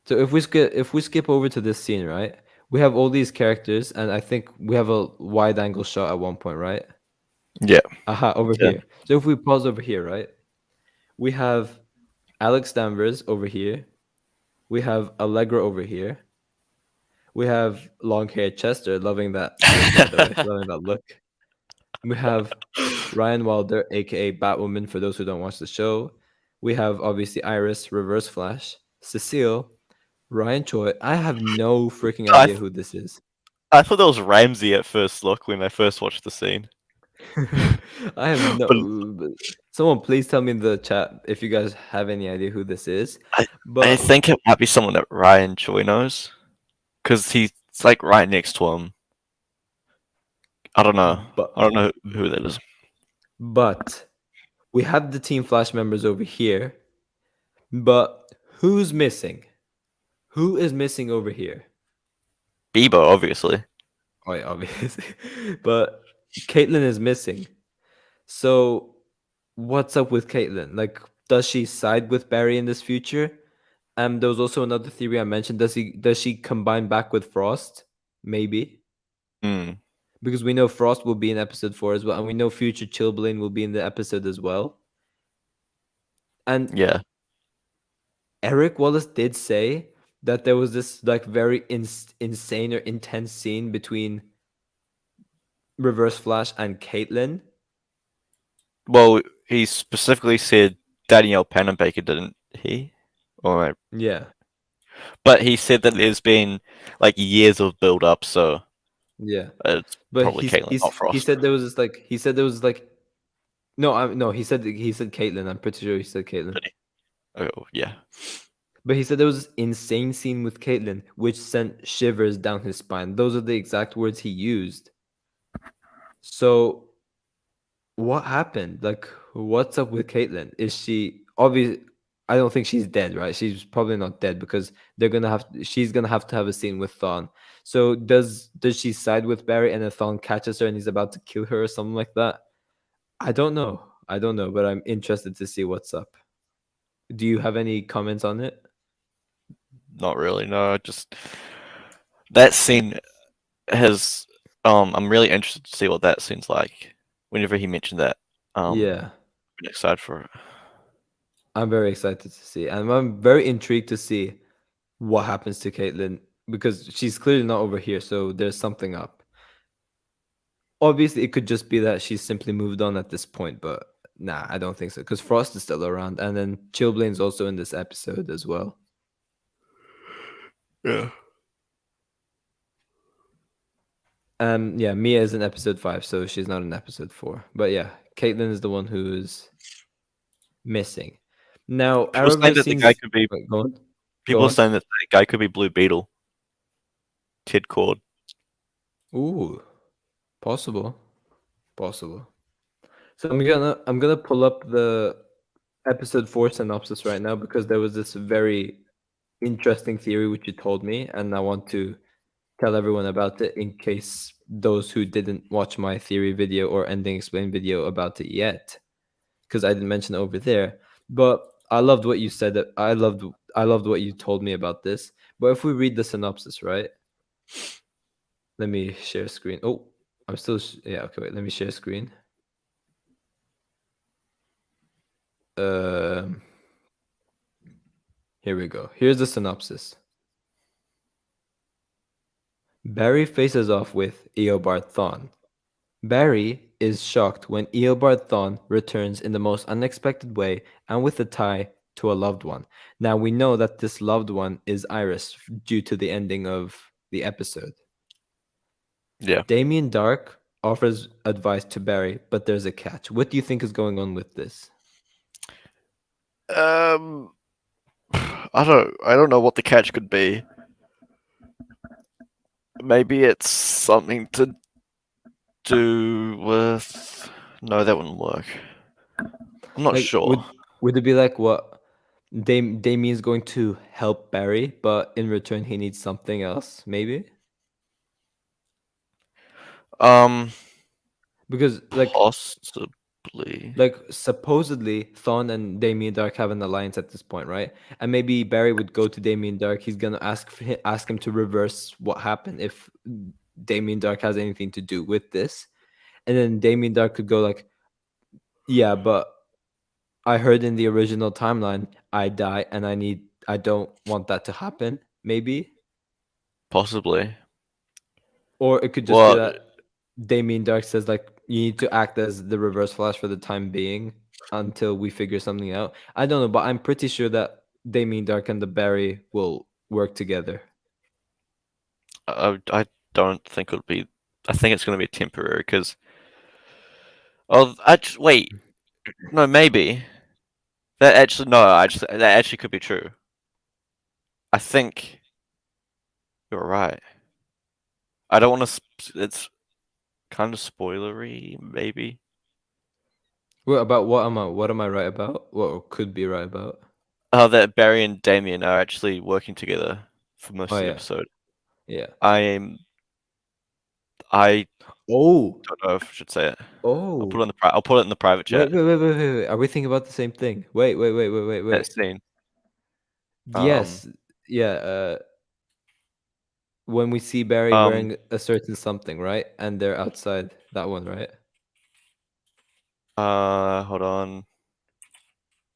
A: So if we skip over to this scene, right? We have all these characters, and I think we have a wide angle shot at one point, right?
B: Yeah.
A: Aha, over
C: Yeah.
A: here. So if we pause over here, right? We have Alex Danvers over here. We have Allegra over here. We have long-haired Chester, loving that look, by the way, loving that look. We have Ryan Wilder, aka Batwoman, for those who don't watch the show. We have obviously Iris, Reverse Flash, Cecile, Ryan Choi. I have no freaking
B: I
A: idea
B: th-
A: who this is.
B: I thought that was Ramsey at first look when I first watched the scene.
A: I have no.
B: But
A: Someone please tell me in the chat if you guys have any idea who this is.
B: I I
A: But
B: think it might be someone that Ryan Choi knows, because he's like right next to him. I don't know.
A: but
B: I don't know who that is.
A: but we have the Team Flash members over here. But who's missing? Who is missing over here?
B: Bieber, obviously.
A: Oh, yeah, obviously. But Caitlyn is missing. So what's up with Caitlyn? Like, does she side with Barry in this future? There was also another theory I mentioned. Does she combine back with Frost? Maybe.
B: Hmm.
A: Because we know Frost will be in episode 4 as well, and we know future Chilblain will be in the episode as well. And
B: Yeah.
A: Eric Wallace did say that there was this like very insane or intense scene between Reverse Flash and Caitlyn.
B: Well, he specifically said Danielle Panabaker, didn't he? Or,
A: Yeah,
B: but he said that there's been like years of build up, so
A: yeah.
B: it's
A: But
B: probably Caitlyn, not
A: he
B: Frost.
A: said there was this like no, he said Caitlyn. I'm pretty sure he said Caitlyn.
B: Did he? Oh, yeah.
A: But he said there was this insane scene with Caitlyn which sent shivers down his spine. Those are the exact words he used. So what happened? Like, what's up with Caitlyn? Is she obvious? I don't think she's dead, right? She's probably not dead because she's gonna have to have a scene with Thawne. So does she side with Barry and then Thawne catches her and he's about to kill her or something like that? I don't know. I don't know, but I'm interested to see what's up. Do you have any comments on it?
B: Not really, no. Just that scene has. I'm really interested to see what that scene's like. Whenever he mentioned that,
A: Yeah,
B: I'm excited for it.
A: I'm very excited to see, and I'm very intrigued to see what happens to Caitlyn because she's clearly not over here, so there's something up. Obviously, it could just be that she's simply moved on at this point, but nah, I don't think so. Because Frost is still around, and then Chillblain's also in this episode as well.
B: Yeah.
A: Yeah, Mia is in episode 5, so she's not in episode 4. But yeah, Caitlyn is the one who is missing. Now,
B: People saying that the guy
A: Arrowverse
B: could be.
A: Wait, go on. Go
B: People
A: on.
B: saying that the guy could be Blue Beetle. Ted Cord.
A: Ooh, possible, possible. So I'm gonna pull up the episode 4 synopsis right now because there was this very interesting theory which you told me, and I want to tell everyone about it in case those who didn't watch my theory video or ending explain video about it yet, because I didn't mention it over there. But I loved what you said. I loved what you told me about this. But if we read the synopsis, right? Let me share screen. Oh, I'm still yeah. Okay, wait. Let me share screen. Um, here we go. Here's the synopsis. Barry faces off with Eobard Thawne. Barry is shocked when Eobard Thawne returns in the most unexpected way and with a tie to a loved one. Now we know that this loved one is Iris due to the ending of the episode.
B: Yeah.
A: Damien Dark offers advice to Barry, but there's a catch. What do you think is going on with this?
B: I don't know what the catch could be. Maybe it's something to do with. No, that wouldn't work. I'm not
A: Like,
B: sure.
A: would it be like what Damien's going to help Barry, but in return he needs something else, maybe?
B: Um,
A: Because
B: possibly.
A: like supposedly Thawne and Damien Dark have an alliance at this point, right? And maybe Barry would go to Damien Dark. He's gonna ask him to reverse what happened if Damien Dark has anything to do with this, and then Damien Dark could go like, "Yeah, but I heard in the original timeline I die, and I don't want that to happen." Maybe,
B: Possibly.
A: or it could just be
B: Well,
A: that Damien Dark says like, "You need to act as the Reverse Flash for the time being." Until we figure something out. I don't know, but I'm pretty sure that Damien Dark and the Barry will work together.
B: I don't think it would be. I think it's going to be temporary because. Oh, wait. No, maybe that actually no, actually that actually could be true. I think you're right. I don't want to. It's kind of spoilery, maybe.
A: What about what am I right about? What could be right about?
B: That Barry and Damien are actually working together for most
A: Oh
B: of the
A: yeah,
B: episode.
A: yeah.
B: I'm. I
A: Oh,
B: don't know if I should say it.
A: oh.
B: I'll put it in the private
A: Wait,
B: chat.
A: wait, wait, wait, wait, wait. Are we thinking about the same thing? Wait, wait, wait, wait, wait,
B: That
A: wait.
B: scene.
A: Yes, yeah. When we see Barry
B: Um.
A: wearing a certain something, right? And they're outside that one, right?
B: Hold on.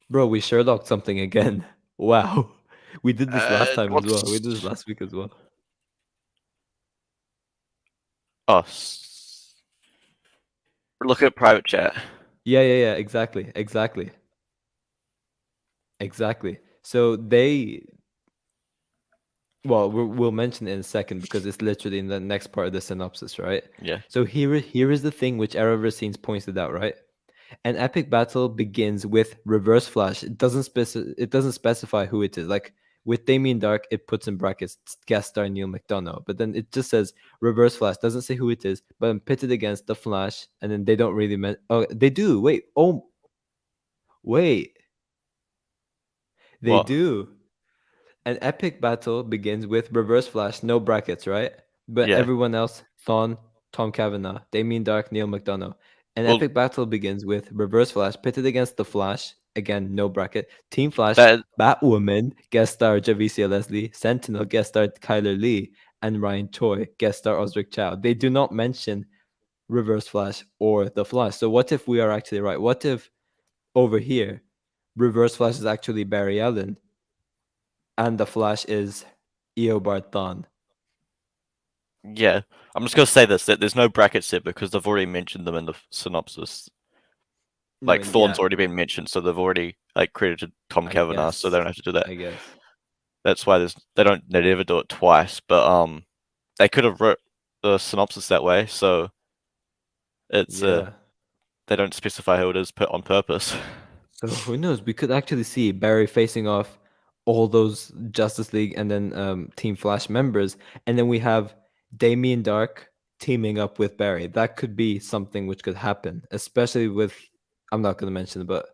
A: Bro, we Sherlocked something again. Wow. We did this last time as well. We did this
B: What's
A: last week as well.
B: oh? Look at private chat.
A: Yeah, yeah, yeah. Exactly, exactly, exactly. So well, we'll mention it in a second because it's literally in the next part of the synopsis, right?
B: Yeah.
A: So here is the thing which Arrow Scenes pointed out, right? An epic battle begins with reverse flash. It doesn't specify who it is. Like with Damien Dark, it puts in brackets guest star Neil McDonough, but then it just says reverse flash. Doesn't say who it is, but I'm pitted against the Flash, and then they don't really oh, they do. Wait, oh wait, they
B: What?
A: do. An epic battle begins with reverse flash, no brackets, right? But
B: Yeah.
A: everyone else, Thawne, Tom Cavanaugh, Damien Dark, Neil McDonough. An
B: Well,
A: epic battle begins with reverse flash pitted against the Flash, again, no bracket. Team Flash,
B: that
A: Batwoman, guest star Javicia Leslie, Sentinel, guest star Kyler Lee, and Ryan Choi, guest star Osric Chow. They do not mention reverse flash or the Flash. So what if we are actually right? What if over here, reverse flash is actually Barry Allen and the Flash is Eobard Thawne?
B: yeah. I'm just gonna say this that there's no brackets here because they've already mentioned them in the synopsis.
A: No,
B: Like
A: and yeah,
B: Thorne's already been mentioned, so they've already like credited Tom
A: I
B: Cavanaugh, so they
A: guess.
B: don't have to do that.
A: I guess.
B: That's why they never do it twice. But they could have wrote the synopsis that way, so it's
A: Yeah.
B: they don't specify who it is put on purpose.
A: So who knows? We could actually see Barry facing off all those Justice League and then Team Flash members, and then we have Damien Dark teaming up with Barry. That could be something which could happen, especially with I'm not going to mention it, but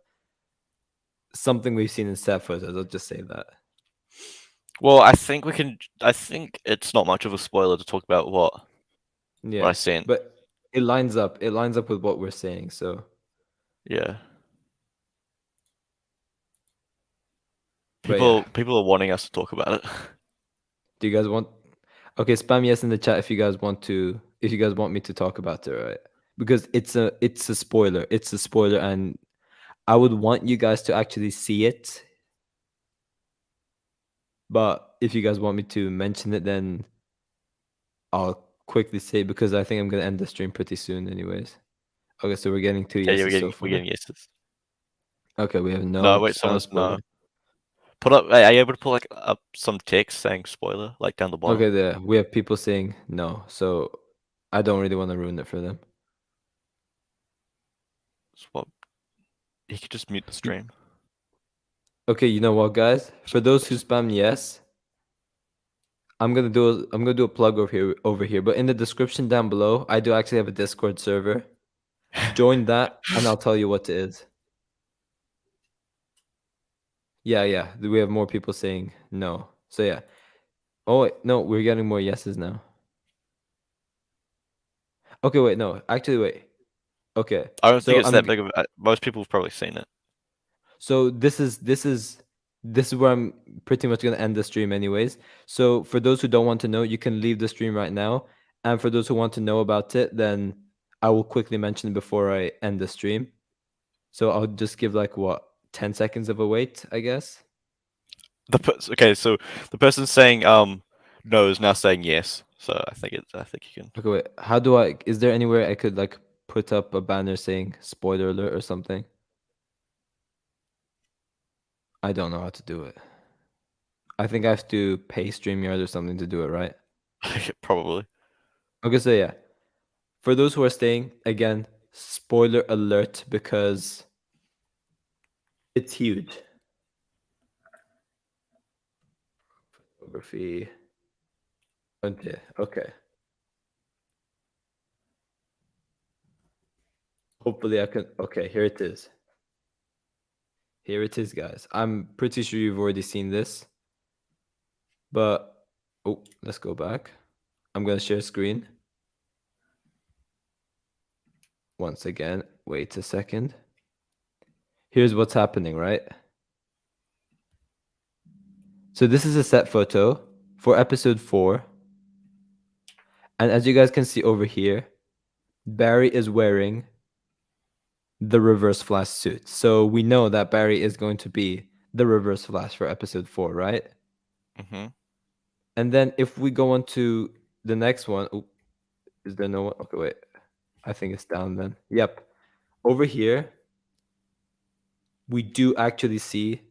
A: something we've seen in set photos. I'll just say that.
B: Well, I think we can. I think it's not much of a spoiler to talk about what I
A: Yeah,
B: sent.
A: but it lines up. It lines up with what we're saying. So,
B: Yeah,
A: but yeah.
B: people are wanting us to talk about it.
A: Do you guys want? Okay, spam yes in the chat if you guys want to. If you guys want me to talk about it, right? Because it's a spoiler. It's a spoiler, and I would want you guys to actually see it. But if you guys want me to mention it, then I'll quickly say it because I think I'm gonna end the stream pretty soon, anyways. Okay, so we're getting two
B: Yeah,
A: yeses so
B: we're
A: far.
B: getting yeses.
A: Okay, we have
B: No,
A: no
B: wait,
A: silent
B: someone's no.
A: spoiler.
B: Put up. Are you able to put like up some text saying spoiler like down the bottom?
A: Okay, there we have people saying no, so I don't really want to ruin it for them.
B: Swap. You could just mute the
A: Y-
B: stream.
A: Okay, you know what, guys? For those who spam yes, I'm gonna do a plug over here. But in the description down below, I do actually have a Discord server. Join that, and I'll tell you what it is. Yeah, yeah. We have more people saying no. So yeah. Oh wait, no, we're getting more yeses now. Okay, wait, no. Actually, wait. Okay.
B: I don't think
A: So
B: it's that big of. Most people have probably seen it.
A: so this is where I'm pretty much gonna end the stream anyways. So for those who don't want to know, you can leave the stream right now. And for those who want to know about it, then I will quickly mention it before I end the stream. So I'll just give like what 10 seconds of a wait, I guess.
B: Okay, so the person saying no is now saying yes. So I think you can.
A: Okay, wait. How do I is there anywhere I could like put up a banner saying spoiler alert or something? I don't know how to do it. I think I have to pay StreamYard or something to do it, right?
B: Probably.
A: Okay, so yeah. For those who are staying, again, spoiler alert because It's huge. Photography. Okay. Hopefully I can. Okay, here it is. Here it is, guys. I'm pretty sure you've already seen this, but oh, let's go back. I'm gonna share screen once again. Wait a second. Here's what's happening, right? So this is a set photo for episode 4. And as you guys can see over here, Barry is wearing the Reverse Flash suit. So we know that Barry is going to be the Reverse Flash for episode 4, right?
B: Mm-hmm.
A: And then if we go on to the next one, oh, is there no one? Okay, wait. I think it's down then. Yep. Over here, we do actually see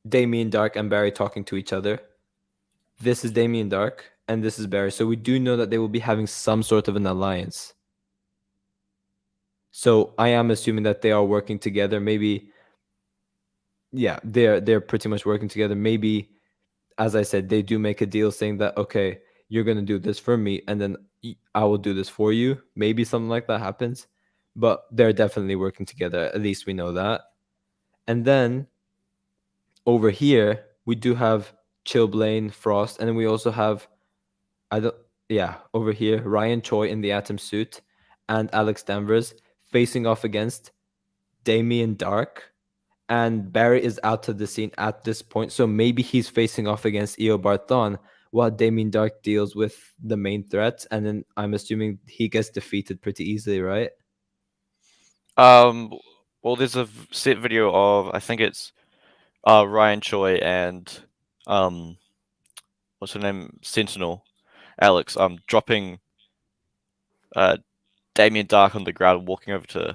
A: Damien Dark and Barry talking to each other. This is Damien Dark and this is Barry. So we do know that they will be having some sort of an alliance. So I am assuming that they are working together. Maybe, yeah, they're pretty much working together. Maybe, as I said, they do make a deal saying that, okay, you're gonna do this for me, and then I will do this for you. Maybe something like that happens, but they're definitely working together. At least we know that. And then over here we do have Chilblain, Frost, and then we also have I don't yeah over here Ryan Choi in the Atom suit and Alex Danvers facing off against Damien Dark, and Barry is out of the scene at this point. So maybe he's facing off against Eobard Thawne while Damien Dark deals with the main threats, and then I'm assuming he gets defeated pretty easily, right?
B: Well, there's a set video of, I think it's Ryan Choi and what's her name, Sentinel, Alex, dropping Damien Dark on the ground, walking over to
A: Yeah.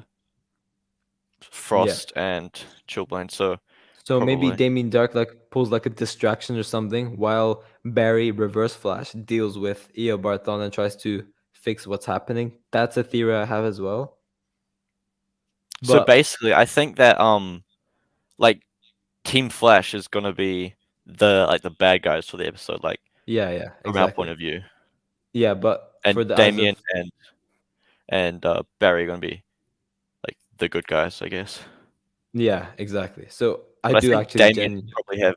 B: Frost and Chilblain. So
A: So maybe
B: probably.
A: Damien Dark like pulls like a distraction or something while Barry Reverse Flash deals with Eobard Thawne and tries to fix what's happening. That's a theory I have as well.
B: So
A: But
B: basically, I think that like Team Flash is gonna be the bad guys for the episode, like
A: yeah,
B: from our point
A: exactly.
B: of view,
A: Yeah, but
B: and
A: for the as
B: Damien
A: of
B: and Barry are gonna be like the good guys, I guess.
A: yeah, exactly. So I
B: But I
A: do
B: think
A: actually gen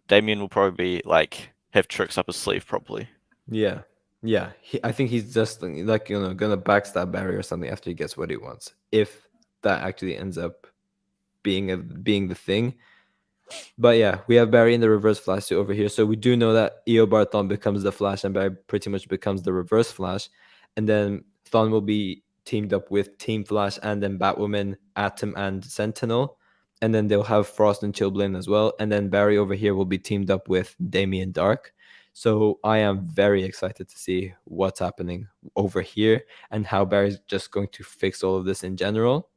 B: Damien will probably be like have tricks up his sleeve, probably.
A: yeah. Yeah, I think he's just like gonna backstab Barry or something after he gets what he wants. If that actually ends up being the thing. But yeah, we have Barry in the Reverse Flash suit over here. So we do know that Eobard Thawne becomes the Flash and Barry pretty much becomes the Reverse Flash. And then Thawne will be teamed up with Team Flash and then Batwoman, Atom, and Sentinel. And then they'll have Frost and Chilblain as well. And then Barry over here will be teamed up with Damien Dark. So I am very excited to see what's happening over here and how Barry's just going to fix all of this in general.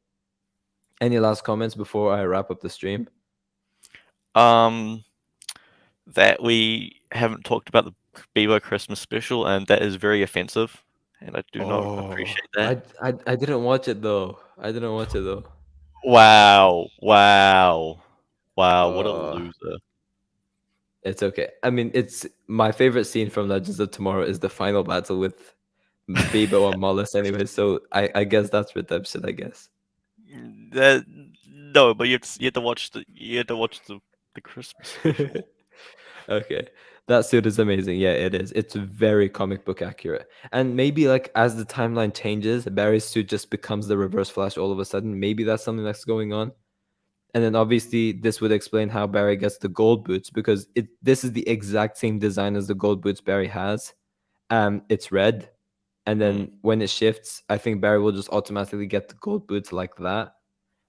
A: Any last comments before I wrap up the stream?
B: Um, that we haven't talked about the Bebo Christmas special, and that is very offensive, and I do not
A: Oh,
B: appreciate that.
A: I didn't watch it though. I didn't watch it though.
B: Wow, wow, wow! What a
A: Uh,
B: loser.
A: it's okay. I mean, it's my favorite scene from Legends of Tomorrow is the final battle with Bebo and Mollis anyway, so I guess that's redemption, I guess.
B: That, no, but you have to watch the Christmas special.
A: Okay. That suit is amazing. Yeah, it is. It's very comic book accurate. And maybe like as the timeline changes, Barry's suit just becomes the Reverse Flash all of a sudden. Maybe that's something that's going on. And then obviously this would explain how Barry gets the gold boots because this is the exact same design as the gold boots Barry has. It's red. And
B: Mm.
A: then when it shifts, I think Barry will just automatically get the gold boots like that.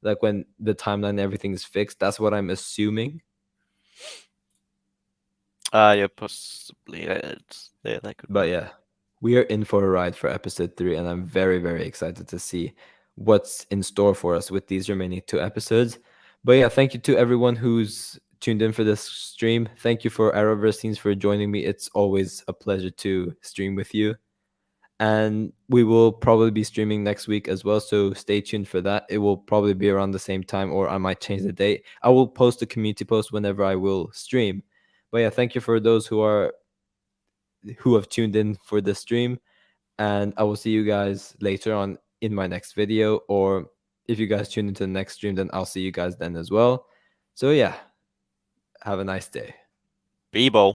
A: Like when the timeline and everything is fixed. That's what I'm assuming.
B: Yeah, possibly. That could
A: But
B: be.
A: yeah, we are in for a ride for episode 3, and I'm very, very excited to see what's in store for us with these remaining 2 episodes. But yeah, thank you to everyone who's tuned in for this stream. Thank you for Arrowverse Teams for joining me. It's always a pleasure to stream with you. And we will probably be streaming next week as well, so stay tuned for that. It will probably be around the same time, or I might change the date. I will post a community post whenever I will stream. But yeah, thank you for those who have tuned in for this stream, and I will see you guys later on in my next video, or if you guys tune into the next stream, then I'll see you guys then as well. So yeah, have a nice day.
B: B-ball.